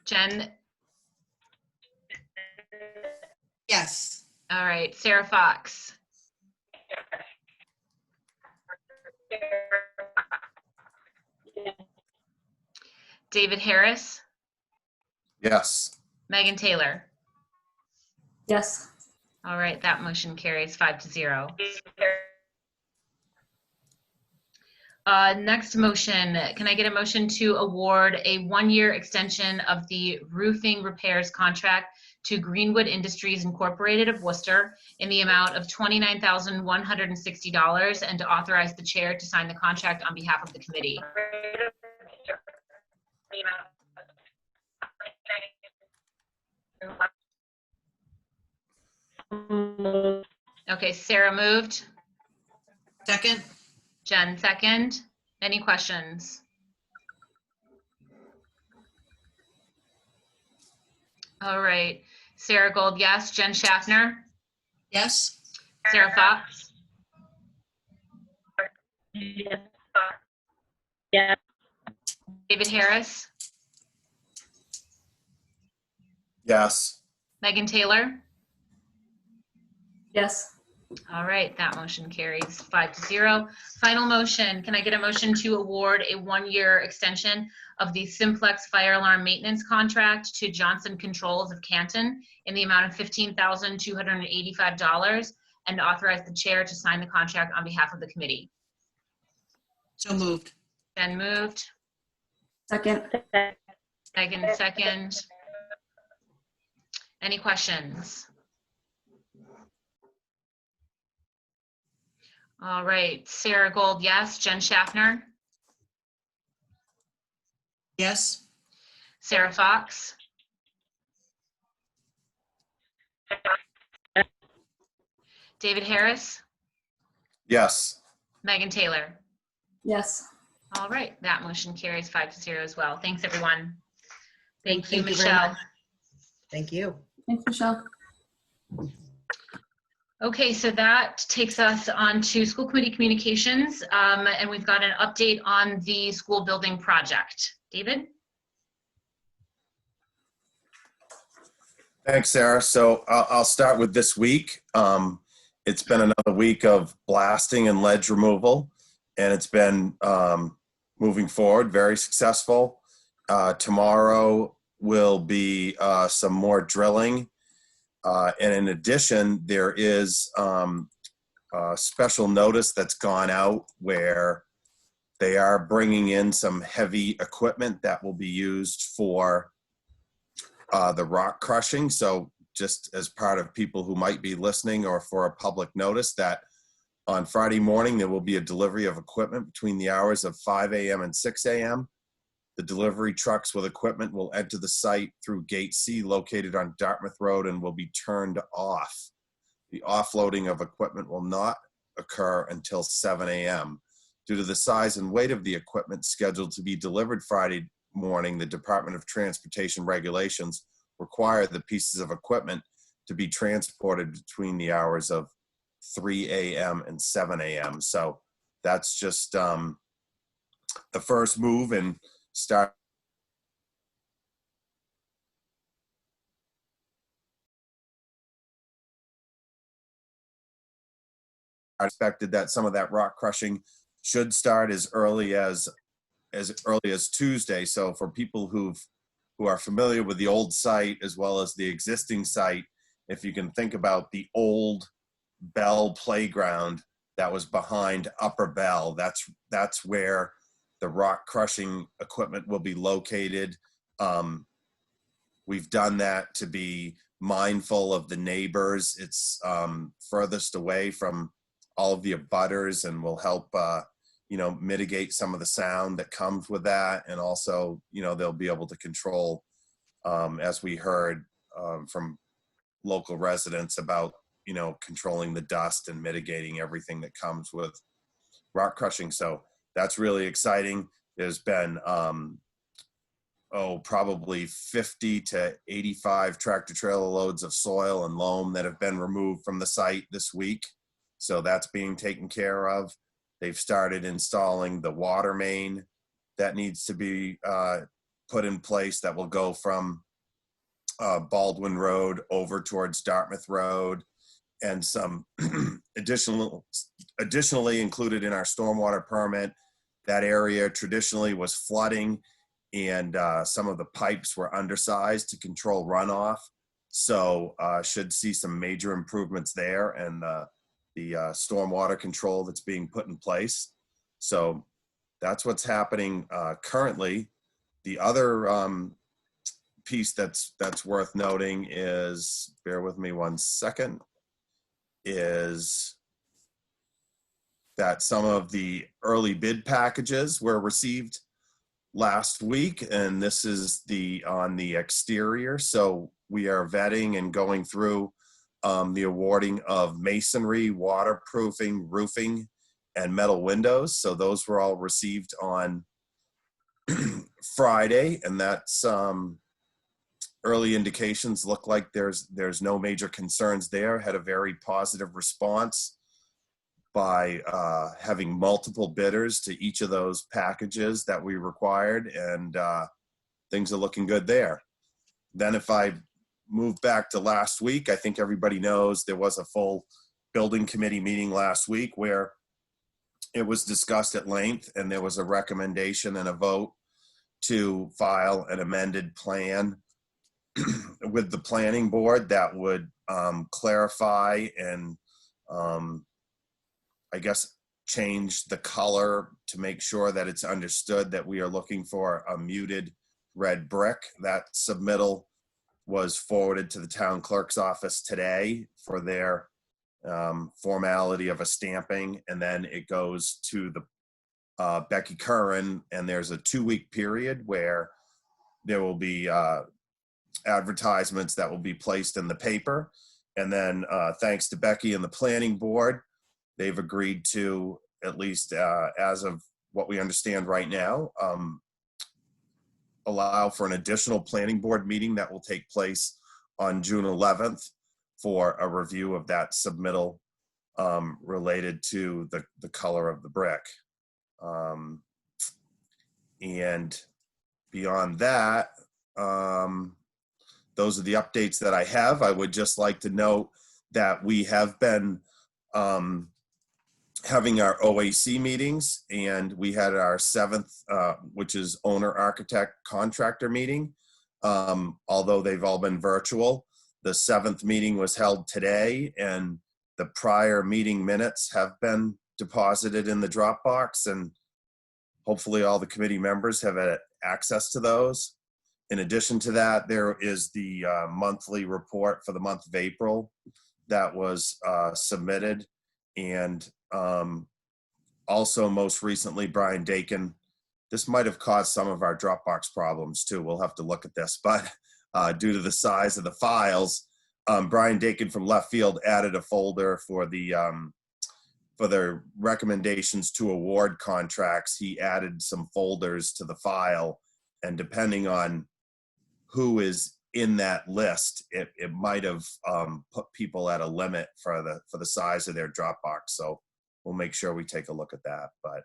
Jen, Yes. all right. Sarah Fox. David Harris. Yes. Megan Taylor. Yes. All right, that motion carries 5-0. Next motion, can I get a motion to award a 1-year extension of the roofing repairs contract to Greenwood Industries Incorporated of Worcester in the amount of $29,160 and to authorize the chair to sign the contract on behalf of the committee? Okay, Sarah moved. Second. Jen second. Any questions? All right. Sarah Gold, yes. Jen Schaffner. Yes. Sarah Fox. Yes. Yes. David Harris. Yes. Megan Taylor. Yes. All right, that motion carries 5-0. Final motion, can I get a motion to award a 1-year extension of the Simplex fire alarm maintenance contract to Johnson Controls of Canton in the amount of $15,285 and to authorize the chair to sign the contract on behalf of the committee? So moved. Jen moved. Second. Megan second. Any questions? All right, Sarah Gold, yes. Jen Schaffner, Yes? Sarah Fox, David Harris, Yes. Megan Taylor. Yes. All right, that motion carries 5-0 as well. Thanks, everyone. Thank you, Thank you very Michelle. much. Thank you. Thanks, Michelle. Okay, so that takes us on to school committee communications, and we've got an update on the school building project. David? Thanks, Sarah. So I'll start with this week. It's been another week of blasting and ledge removal, and it's been moving forward, very successful. Tomorrow will be some more drilling. And in addition, there is a special notice that's gone out where they are bringing in some heavy equipment that will be used for the rock crushing. So just as part of people who might be listening, or for a public notice, that on Friday morning, there will be a delivery of equipment between the hours of 5 a.m. and 6 a.m. The delivery trucks with equipment will enter the site through Gate C located on Dartmouth Road and will be turned off. The offloading of equipment will not occur until 7 a.m. Due to the size and weight of the equipment scheduled to be delivered Friday morning, the Department of Transportation regulations require the pieces of equipment to be transported between the hours of 3 a.m. and 7 a.m. So that's just the first move and start. I expected that some of that rock crushing should start as early as Tuesday. So for people who are familiar with the old site as well as the existing site, if you can think about the old Bell playground that was behind Upper Bell, that's where the rock crushing equipment will be located. We've done that to be mindful of the neighbors. It's furthest away from all of the abutters and will help mitigate some of the sound that comes with that. And also, they'll be able to control, as we heard from local residents about, controlling the dust and mitigating everything that comes with rock crushing. So that's really exciting. There's been, probably 50 to 85 tractor trailer loads of soil and loam that have been removed from the site this week. So that's being taken care of. They've started installing the water main that needs to be put in place that will go from Baldwin Road over towards Dartmouth Road, and some additionally included in our stormwater permit. That area traditionally was flooding, and some of the pipes were undersized to control runoff. So should see some major improvements there, and the stormwater control that's being put in place. So that's what's happening currently. The other piece that's worth noting is, bear with me one second, is that some of the early bid packages were received last week, and this is on the exterior. So we are vetting and going through the awarding of masonry, waterproofing, roofing, and metal windows. So those were all received on Friday, and that's early indications look like there's no major concerns there. Had a very positive response by having multiple bidders to each of those packages that we required, and things are looking good there. Then if I move back to last week, I think everybody knows there was a full building committee meeting last week where it was discussed at length, and there was a recommendation and a vote to file an amended plan with the planning board that would clarify and I guess change the color to make sure that it's understood that we are looking for a muted red brick. That submittal was forwarded to the town clerk's office today for their formality of a stamping, and then it goes to the Becky Curran, and there's a 2-week period where there will be advertisements that will be placed in the paper. And then thanks to Becky and the planning board, they've agreed to, at least as of what we understand right now, allow for an additional planning board meeting that will take place on June 11th for a review of that submittal related to the color of the brick. And beyond that, those are the updates that I have. I would just like to note that we have been having our OAC meetings, and we had our 7th, which is owner, architect, contractor meeting. Although they've all been virtual, the 7th meeting was held today, and the prior meeting minutes have been deposited in the Dropbox, and hopefully all the committee members have had access to those. In addition to that, there is the monthly report for the month of April that was submitted. And also most recently, Brian Dakin, this might have caused some of our Dropbox problems too. We'll have to look at this, but due to the size of the files, Brian Dakin from Left Field added a folder for the recommendations to award contracts. He added some folders to the file, and depending on who is in that list, it might have put people at a limit for the size of their Dropbox. So we'll make sure we take a look at that. But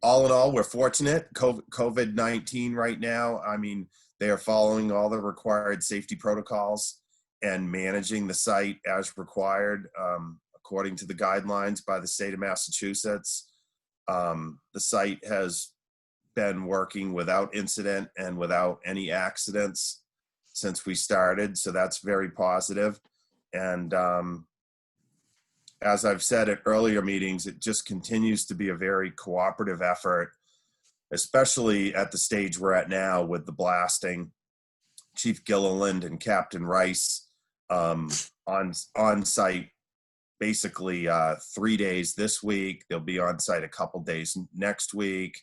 all in all, we're fortunate. COVID-19 right now, I mean, they are following all the required safety protocols and managing the site as required according to the guidelines by the state of Massachusetts. The site has been working without incident and without any accidents since we started, so that's very positive. And as I've said at earlier meetings, it just continues to be a very cooperative effort, especially at the stage we're at now with the blasting. Chief Gilliland and Captain Rice on site basically 3 days this week. They'll be on site a couple days next week.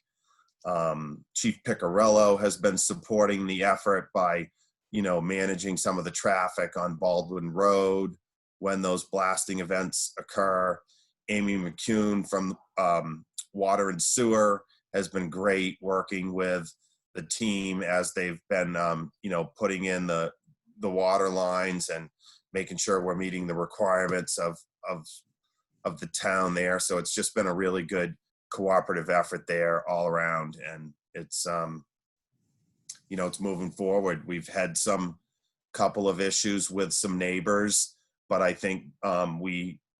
Chief Piccarello has been supporting the effort by, managing some of the traffic on Baldwin Road when those blasting events occur. Amy McCune from Water and Sewer has been great working with the team as they've been, putting in the water lines and making sure we're meeting the requirements of the town there. So it's just been a really good cooperative effort there all around, and it's it's moving forward. We've had some couple of issues with some neighbors, but I think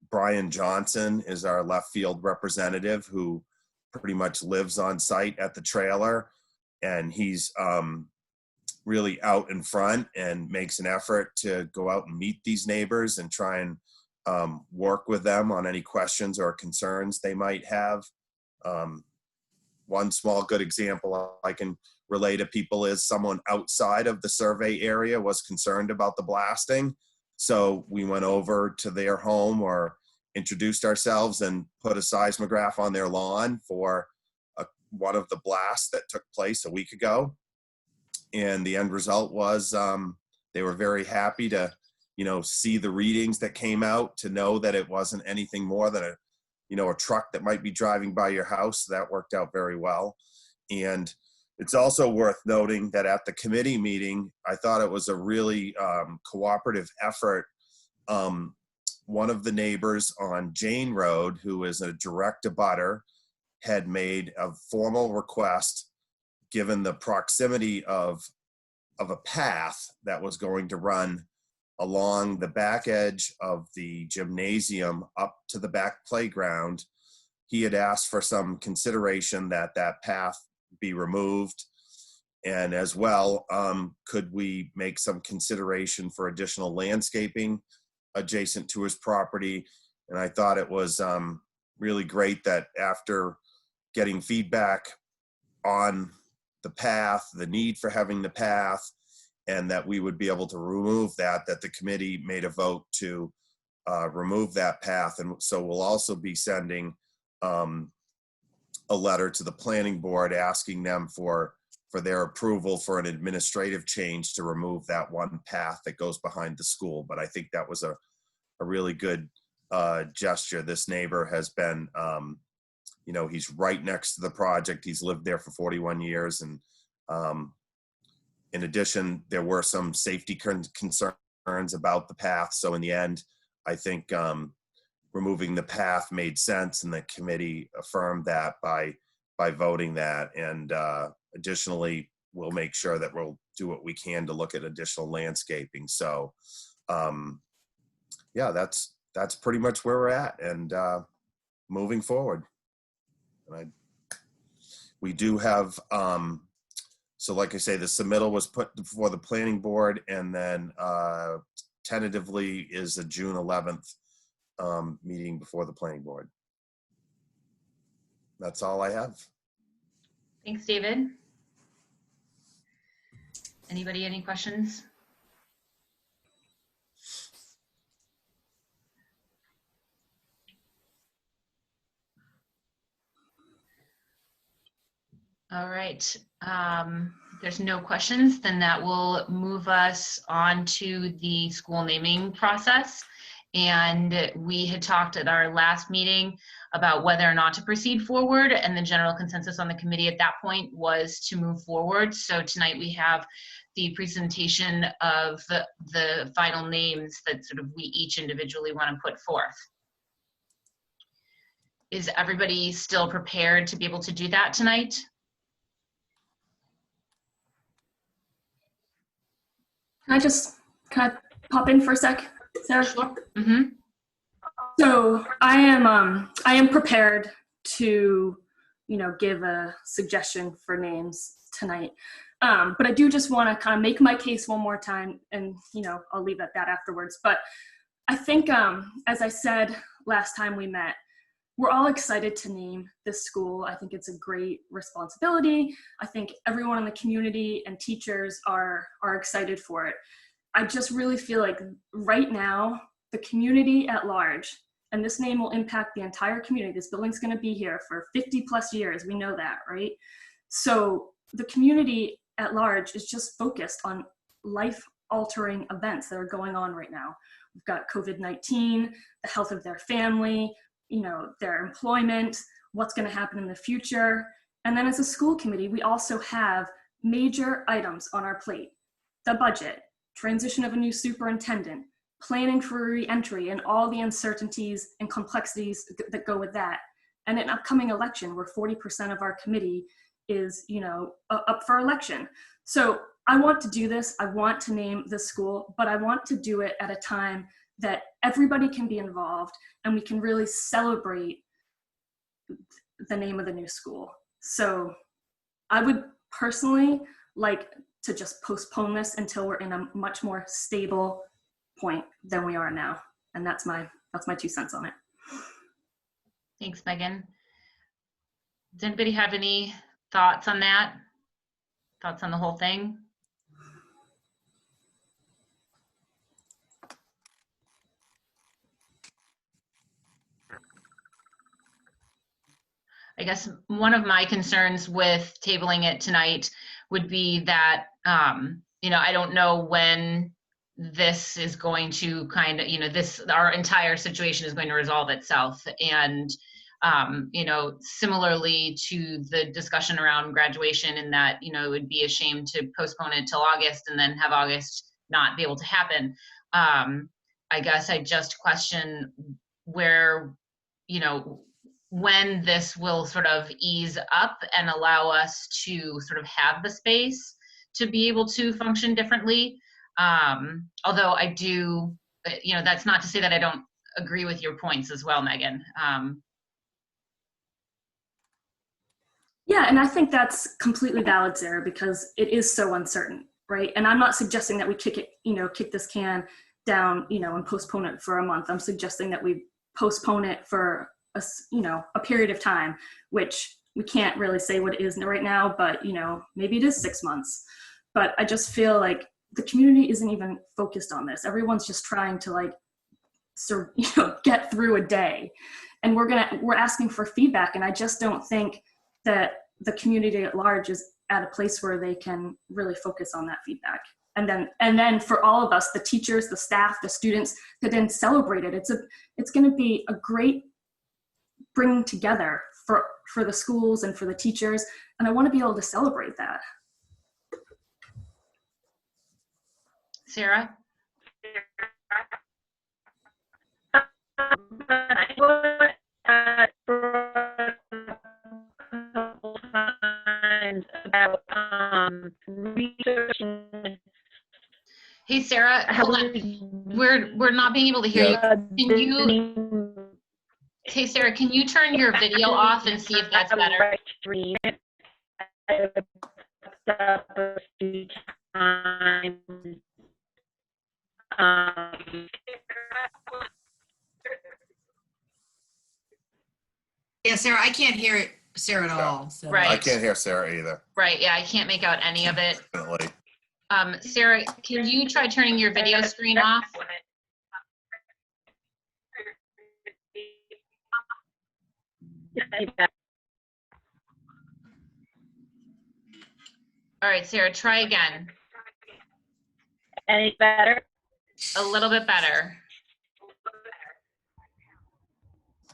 Brian Johnson is our Left Field representative who pretty much lives on site at the trailer, and he's really out in front and makes an effort to go out and meet these neighbors and try and work with them on any questions or concerns they might have. One small good example I can relay to people is someone outside of the survey area was concerned about the blasting. So we went over to their home or introduced ourselves and put a seismograph on their lawn for one of the blasts that took place a week ago. And the end result was they were very happy to, see the readings that came out, to know that it wasn't anything more than a truck that might be driving by your house. That worked out very well. And it's also worth noting that at the committee meeting, I thought it was a really cooperative effort. One of the neighbors on Jane Road, who is a direct abutter, had made a formal request, given the proximity of a path that was going to run along the back edge of the gymnasium up to the back playground. He had asked for some consideration that path be removed. And as well, could we make some consideration for additional landscaping adjacent to his property? And I thought it was really great that after getting feedback on the path, the need for having the path, and that we would be able to remove that the committee made a vote to remove that path. And so we'll also be sending a letter to the planning board asking them for their approval for an administrative change to remove that one path that goes behind the school. But I think that was a really good gesture. This neighbor has been, you know, he's right next to the project. He's lived there for 41 years. And in addition, there were some safety concerns about the path. So in the end, I think removing the path made sense, and the committee affirmed that by voting that. And additionally, we'll make sure that we'll do what we can to look at additional landscaping. So yeah, that's pretty much where we're at, and moving forward. And we do have, so like I say, the submittal was put before the planning board, and then tentatively is a June 11th meeting before the planning board. That's all I have. Thanks, David. Anybody, any questions? All right, there's no questions, then that will move us on to the school naming process. And we had talked at our last meeting about whether or not to proceed forward, and the general consensus on the committee at that point was to move forward. So tonight we have the presentation of the final names that sort of we each individually want to put forth. Is everybody still prepared to be able to do that tonight? Can I pop in for a sec, Sarah? Sure. Mm-hmm. So I am prepared to, you know, give a suggestion for names tonight. But I do just want to kind of make my case one more time, and, you know, I'll leave at that afterwards. But I think, as I said last time we met, we're all excited to name this school. I think it's a great responsibility. I think everyone in the community and teachers are excited for it. I just really feel like right now, the community at large, and this name will impact the entire community. This building's going to be here for 50 plus years. We know that, right? So the community at large is just focused on life-altering events that are going on right now. We've got COVID-19, the health of their family, you know, their employment, what's going to happen in the future. And then as a school committee, we also have major items on our plate: the budget, transition of a new superintendent, planning for re-entry and all the uncertainties and complexities that go with that, and an upcoming election where 40% of our committee is, you know, up for election. So I want to do this. I want to name the school, but I want to do it at a time that everybody can be involved and we can really celebrate the name of the new school. So I would personally like to just postpone this until we're in a much more stable point than we are now. And that's my 2 cents on it. Thanks, Megan. Does anybody have any thoughts on that? Thoughts on the whole thing? I guess one of my concerns with tabling it tonight would be that, you know, I don't know when this is going to kind of, you know, our entire situation is going to resolve itself. And, you know, similarly to the discussion around graduation, and that, you know, it would be a shame to postpone it till August and then have August not be able to happen. I guess I just question where, you know, when this will sort of ease up and allow us to sort of have the space to be able to function differently. Although I do, you know, that's not to say that I don't agree with your points as well, Megan. Yeah, and I think that's completely valid, Sarah, because it is so uncertain, right? And I'm not suggesting that we kick this can down, you know, and postpone it for a month. I'm suggesting that we postpone it for a period of time, which we can't really say what it is right now, but, you know, maybe it is 6 months. But I just feel like the community isn't even focused on this. Everyone's just trying to like, get through a day, and we're asking for feedback. And I just don't think that the community at large is at a place where they can really focus on that feedback. And then for all of us, the teachers, the staff, the students, to then celebrate it. It's going to be a great bringing together for the schools and for the teachers. And I want to be able to celebrate that. Sarah? I was for a couple times about researching. Hey, Sarah, hold on. We're not being able to hear you. Can you? Hey, Sarah, can you turn your video off and see if that's better? Yeah, Sarah, I can't hear Sarah at all. So. Right. I can't hear Sarah either. Right, yeah, I can't make out any of it. Definitely. Sarah, can you try turning your video screen off? All right, Sarah, try again. Any better? A little bit better.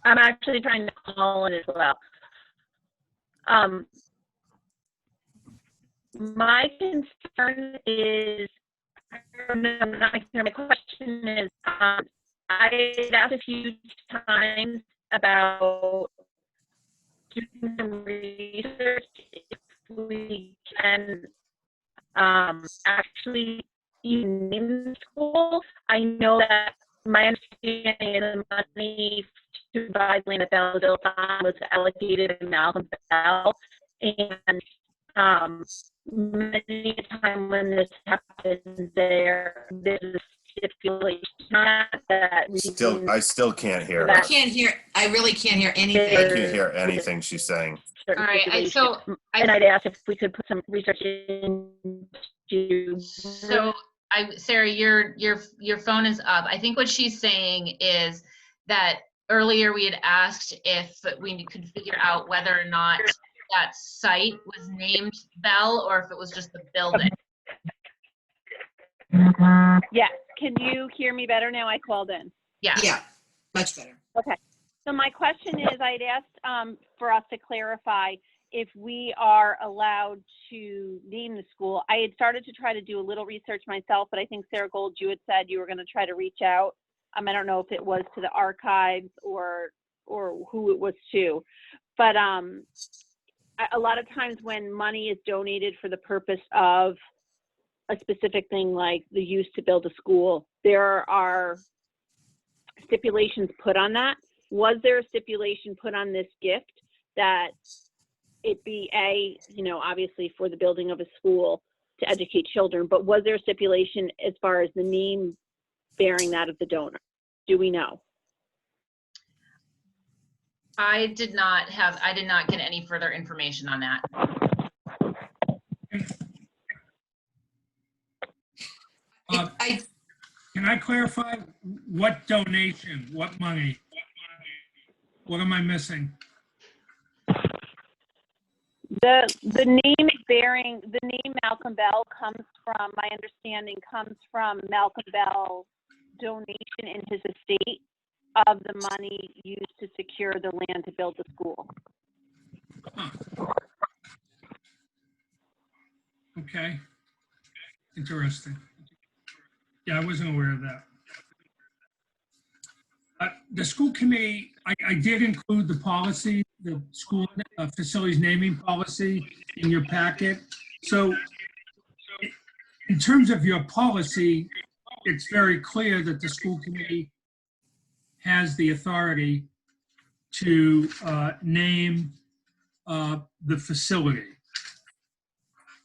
I'm actually trying to call it as well. My concern is, my question is, I asked a few times about doing some research if we can actually even name the school. I know that my understanding is the money to provide land at Belleville was allocated in Malcolm Bell, and many a time when this happens, there's a stipulation that we I still can't hear her. I can't hear. I really can't hear anything. I can't hear anything she's saying. All right, and I'd ask if we could put some research into. Sarah, your phone is up. I think what she's saying is that earlier we had asked if we could figure out whether or not that site was named Bell or if it was just the building. Yes. Can you hear me better now? I called in. Yeah. Yeah, much better. Okay. So my question is, I'd asked for us to clarify if we are allowed to name the school. I had started to try to do a little research myself, but I think Sarah Gold, you had said you were going to try to reach out. I don't know if it was to the archives or who it was to, but a lot of times when money is donated for the purpose of a specific thing like the use to build a school, there are stipulations put on that. Was there a stipulation put on this gift that it be obviously for the building of a school to educate children, but was there a stipulation as far as the name bearing that of the donor? Do we know? I did not get any further information on that. Can I clarify what donation, what money? What am I missing? The name Malcolm Bell comes from, my understanding, comes from Malcolm Bell's donation in his estate of the money used to secure the land to build the school. Huh. Okay. Interesting. Yeah, I wasn't aware of that. The school committee, I did include the policy, the school facilities naming policy in your packet. So in terms of your policy, it's very clear that the school committee has the authority to name the facility.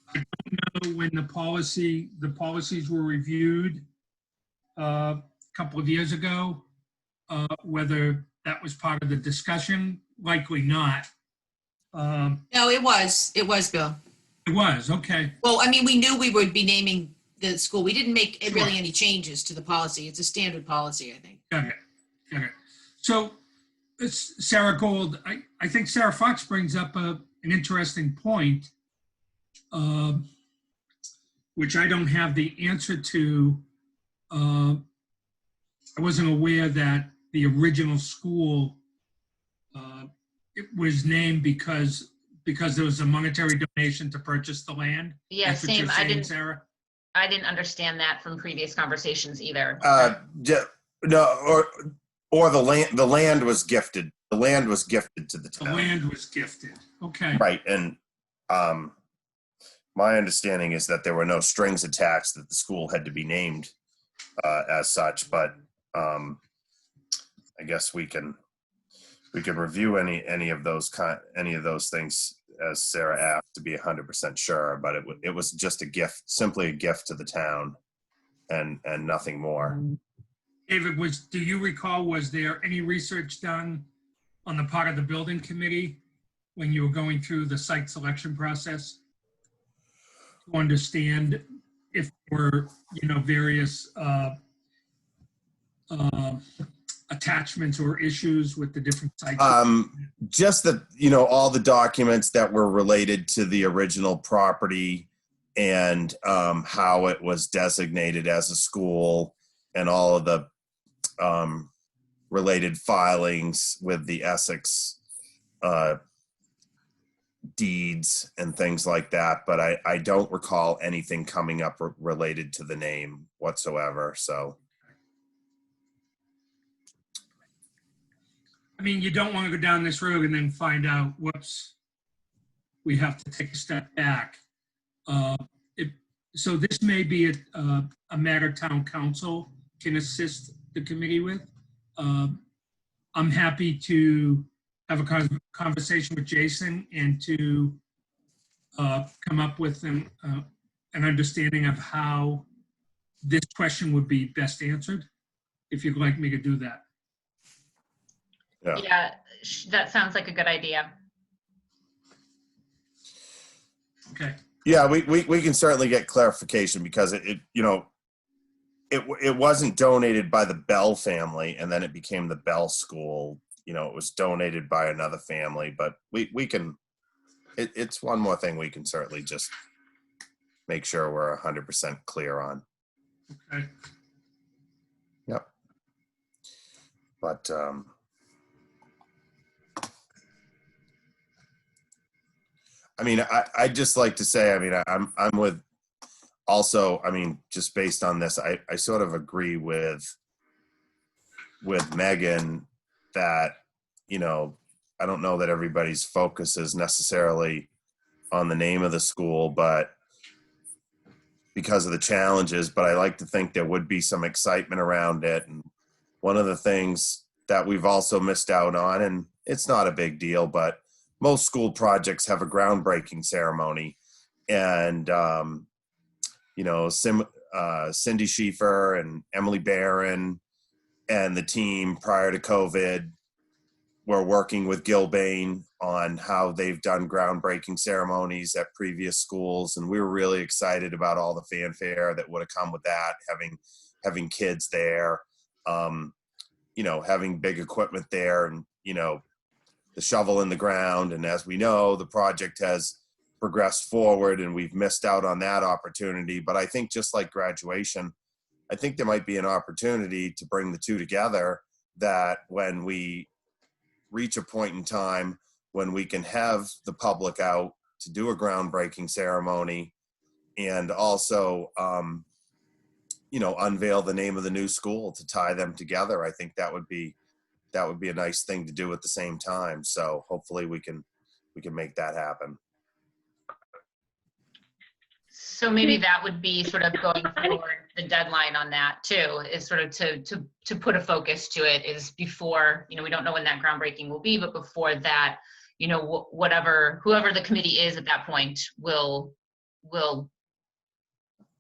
I don't know when the policies were reviewed a couple of years ago, whether that was part of the discussion. Likely not. No, it was Bill. It was, okay. Well, I mean, we knew we would be naming the school. We didn't make really any changes to the policy. It's a standard policy, I think. Got it. Got it. So, Sarah Gold, I think Sarah Fox brings up an interesting point, which I don't have the answer to. I wasn't aware that the original school, it was named because there was a monetary donation to purchase the land. Yeah, That's what you're same. saying, Sarah? I didn't understand that from previous conversations either. No, or the land was gifted. The land was gifted to the The town. land was gifted. Okay. Right, and my understanding is that there were no strings attached, that the school had to be named as such, but I guess we can review any of those things as Sarah asked to be 100% sure, but it was just a gift, simply a gift to the town, and nothing more. David, do you recall, was there any research done on the part of the building committee when you were going through the site selection process to understand if there were, various attachments or issues with the different sites? Just that, all the documents that were related to the original property and how it was designated as a school, and all of the related filings with the Essex deeds and things like that. But I don't recall anything coming up related to the name whatsoever. So. I mean, you don't want to go down this road and then find out, whoops, we have to take a step back. So this may be a matter town council can assist the committee with. I'm happy to have a conversation with Jason and to come up with an understanding of how this question would be best answered, if you'd like me to do that. Yeah, that sounds like a good idea. Okay. Yeah, we can certainly get clarification, because it wasn't donated by the Bell family and then it became the Bell School. It was donated by another family, but we can, it's one more thing we can certainly just make sure we're 100% clear on. Okay. Yep. But I mean, I'd just like to say, I mean, I'm with also, I mean, just based on this, I sort of agree with Megan that, I don't know that everybody's focus is necessarily on the name of the school, but because of the challenges, but I like to think there would be some excitement around it. And one of the things that we've also missed out on, and it's not a big deal, but most school projects have a groundbreaking ceremony. And, Cindy Schieffer and Emily Barron and the team prior to COVID were working with Gilbane on how they've done groundbreaking ceremonies at previous schools. And we were really excited about all the fanfare that would have come with that, having kids there, having big equipment there, and, the shovel in the ground. And as we know, the project has progressed forward and we've missed out on that opportunity. But I think just like graduation, I think there might be an opportunity to bring the two together, that when we reach a point in time when we can have the public out to do a groundbreaking ceremony and also, unveil the name of the new school to tie them together. I think that would be a nice thing to do at the same time. So hopefully we can make that happen. So maybe that would be sort of going forward, the deadline on that too, is sort of to put a focus to it, is before, we don't know when that groundbreaking will be, but before that, whoever the committee is at that point will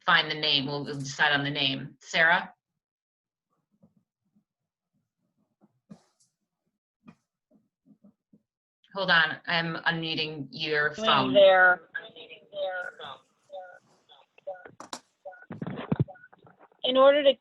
find the name, we'll decide on the name. Sarah? Hold on, I'm unmuting your phone. There. in order to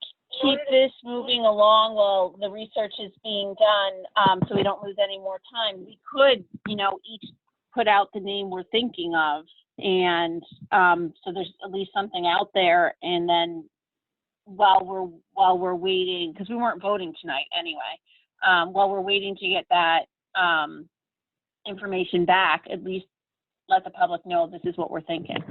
keep this moving along while the research is being done, so we don't lose any more time, we could, each put out the name we're thinking of. And so there's at least something out there. And then while we're waiting, because we weren't voting tonight anyway, while we're waiting to get that information back, at least let the public know this is what we're thinking.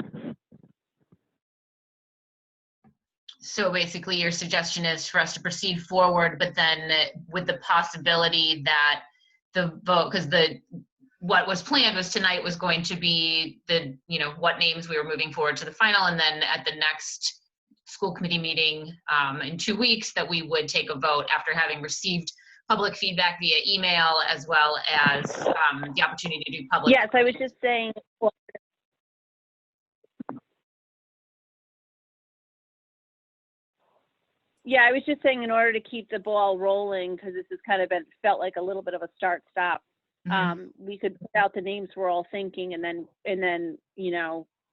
So basically your suggestion is for us to proceed forward, but then with the possibility that the vote, because what was planned was tonight was going to be what names we were moving forward to the final, and then at the next school committee meeting in 2 weeks that we would take a vote after having received public feedback via email, as well as the opportunity to do public. Yes, I was just saying. Yeah, I was just saying in order to keep the ball rolling, because this has kind of felt like a little bit of a start-stop. We could put out the names we're all thinking, and then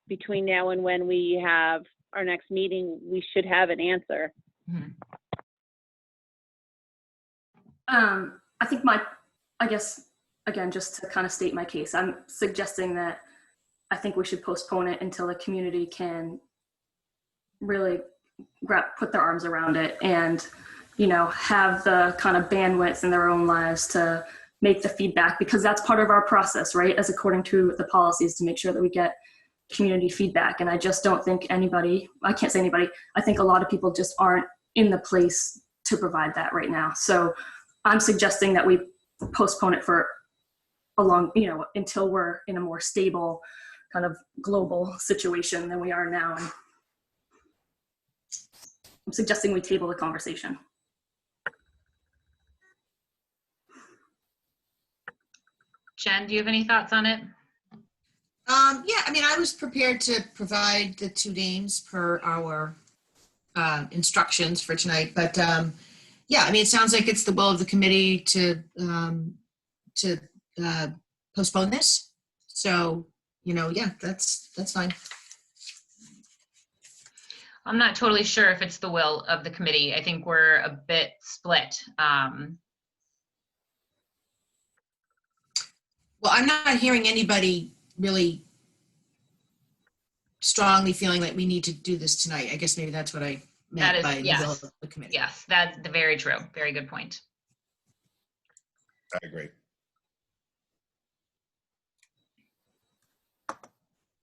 between now and when we have our next meeting, we should have an answer. I think I guess, again, just to kind of state my case, I'm suggesting that I think we should postpone it until the community can really put their arms around it and, have the kind of bandwidth in their own lives to make the feedback, because that's part of our process, right? As according to the policies, to make sure that we get community feedback. And I just don't think I can't say anybody, I think a lot of people just aren't in the place to provide that right now. So I'm suggesting that we postpone it for until we're in a more stable kind of global situation than we are now. And I'm suggesting we table the conversation. Jen, do you have any thoughts on it? Yeah, I was prepared to provide the 2 names per our instructions for tonight, but yeah, it sounds like it's the will of the committee to postpone this. So, yeah, that's fine. I'm not totally sure if it's the will of the committee. I think we're a bit split. Well, I'm not hearing anybody really strongly feeling like we need to do this tonight. I guess maybe that's what I meant by the will of the committee. Yes, that's very true. Very good point. I agree.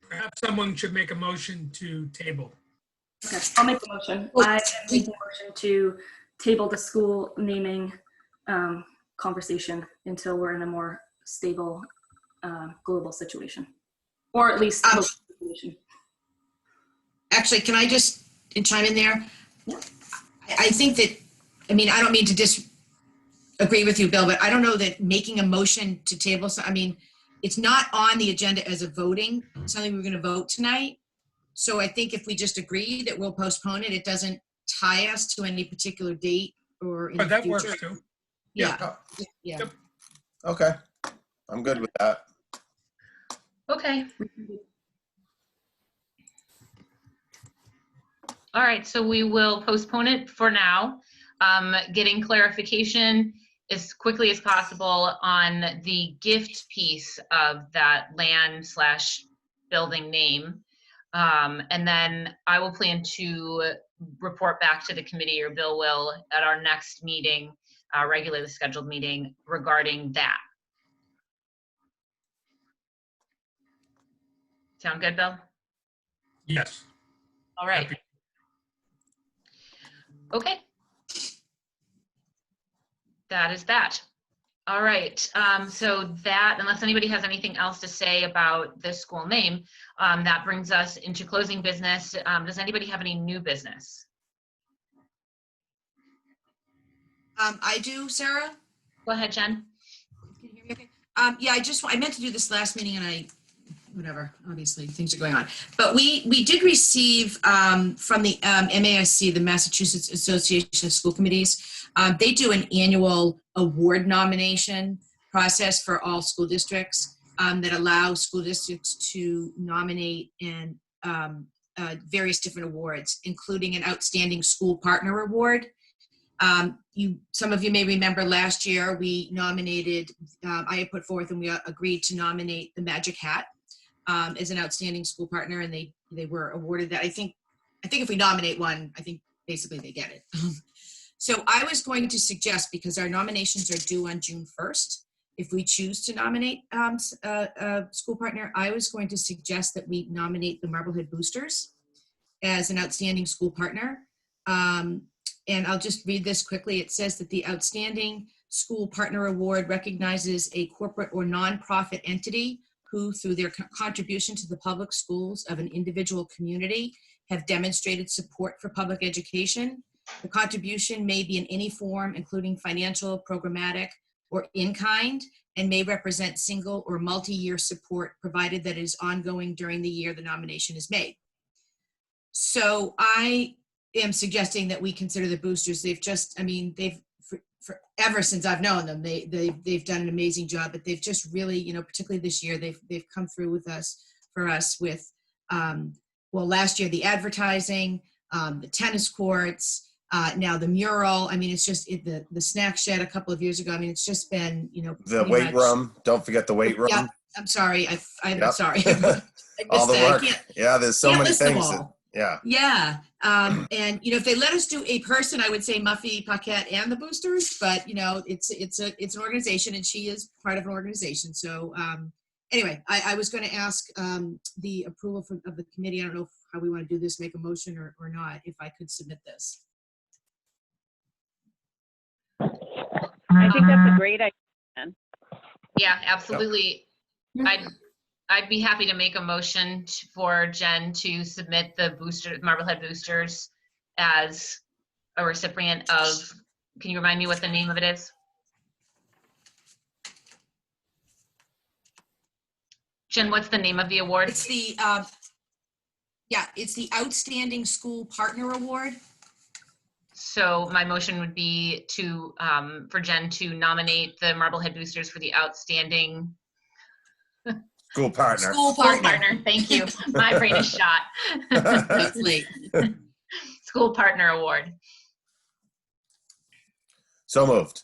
Perhaps someone should make a motion to table. Okay, I'll make the motion. I make the motion to table the school naming conversation until we're in a more stable global situation, or at least local situation. Actually, can I just chime in there? Yeah. I think that, I don't mean to disagree with you, Bill, but I don't know that making a motion to table, it's not on the agenda as a voting, something we're going to vote tonight. So I think if we just agree that we'll postpone it, it doesn't tie us to any particular date or in the That future. works too. Yeah. Yeah. Yep. Okay, I'm good with that. Okay. All right, so we will postpone it for now, getting clarification as quickly as possible on the gift piece of that land/building name. And then I will plan to report back to the committee, or Bill will, at our next meeting, regularly scheduled meeting, regarding that. Sound good, Bill? Yes. All right. Happy. Okay. That is that. All right. So that, unless anybody has anything else to say about this school name, that brings us into closing business. Does anybody have any new business? I do, Sarah. Go ahead, Jen. Can you hear me okay? Yeah, I meant to do this last meeting and whatever, obviously things are going on. But we did receive from the MASC, the Massachusetts Association of School Committees, they do an annual award nomination process for all school districts that allows school districts to nominate and various different awards, including an Outstanding School Partner Award. Some of you may remember last year we nominated, I had put forth and we agreed to nominate the Magic Hat as an Outstanding School Partner, and they were awarded that. I think if we nominate one, I think basically they get it. So I was going to suggest, because our nominations are due on June 1st, if we choose to nominate a school partner, I was going to suggest that we nominate the Marblehead Boosters as an Outstanding School Partner. And I'll just read this quickly. It says that the Outstanding School Partner Award recognizes a corporate or nonprofit entity who, through their contribution to the public schools of an individual community, have demonstrated support for public education. The contribution may be in any form, including financial, programmatic, or in-kind, and may represent single or multi-year support, provided that it is ongoing during the year the nomination is made. So I am suggesting that we consider the boosters. They've just, I mean, they've forever since I've known them, they've done an amazing job, but they've just really, you know, particularly this year, they've come through with us, for us with, well, last year, the advertising, the tennis courts, now the mural. I mean, it's just the snack shed a couple of years ago. I mean, it's just been, you know, The weight room. Don't forget the weight room. Yeah, I'm sorry. I'm Yep. sorry. All the work. Yeah, there's so many things. Yeah. Yeah. And, you know, if they let us do a person, I would say Muffy, Paquette, and the boosters, but, you know, it's an organization, and she is part of an organization. So anyway, I was going to ask the approval of the committee. I don't know how we want to do this, make a motion or not, if I could submit this. I think that's a great idea. Yeah, absolutely. I'd be happy to make a motion for Jen to submit the Marblehead Boosters as a recipient of, can you remind me what the name of it is? Jen, what's the name of the award? It's the, it's the Outstanding School Partner Award. So my motion would be to, for Jen to nominate the Marblehead Boosters for the Outstanding School Partner. School Partner. Thank you. My brain is shot. It's late. School Partner Award. So moved.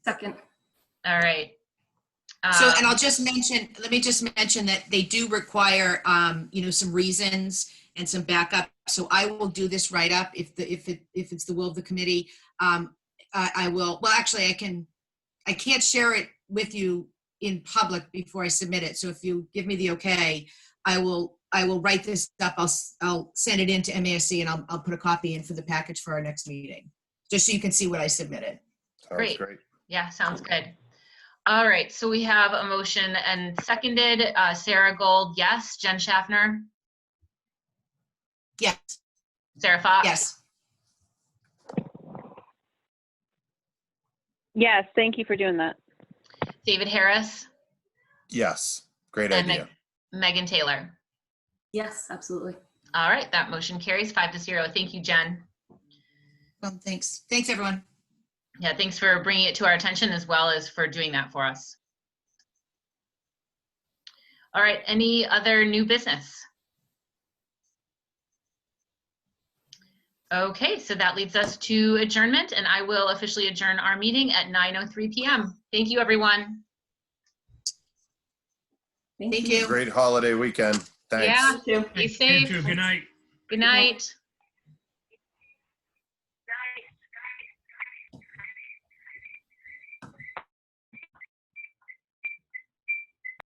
Second. All right. So, and I'll just mention, let me just mention that they do require, you know, some reasons and some backup. So I will do this write up if it's the will of the committee. I will. Well, actually, I can't share it with you in public before I submit it. So if you give me the okay, I will write this up. I'll send it in to MASC, and I'll put a copy in for the package for our next meeting, just so you can see what I submitted. Great. Yeah, sounds good. All right, so we have a motion and seconded. Sarah Gold, yes. Jen Schaffner? Yes. Sarah Fox? Yes. Yes, thank you for doing that. David Harris? Yes. Great And idea. Megan Taylor? Yes, absolutely. All right, that motion carries 5-0. Thank you, Jen. Well, thanks. Thanks, everyone. Yeah, thanks for bringing it to our attention as well as for doing that for us. All right, any other new business? Okay, so that leads us to adjournment, and I will officially adjourn our meeting at 9:03 p.m. Thank you, everyone. Thank you. Great holiday weekend. Thanks. Yeah, be safe. Good night. Good night.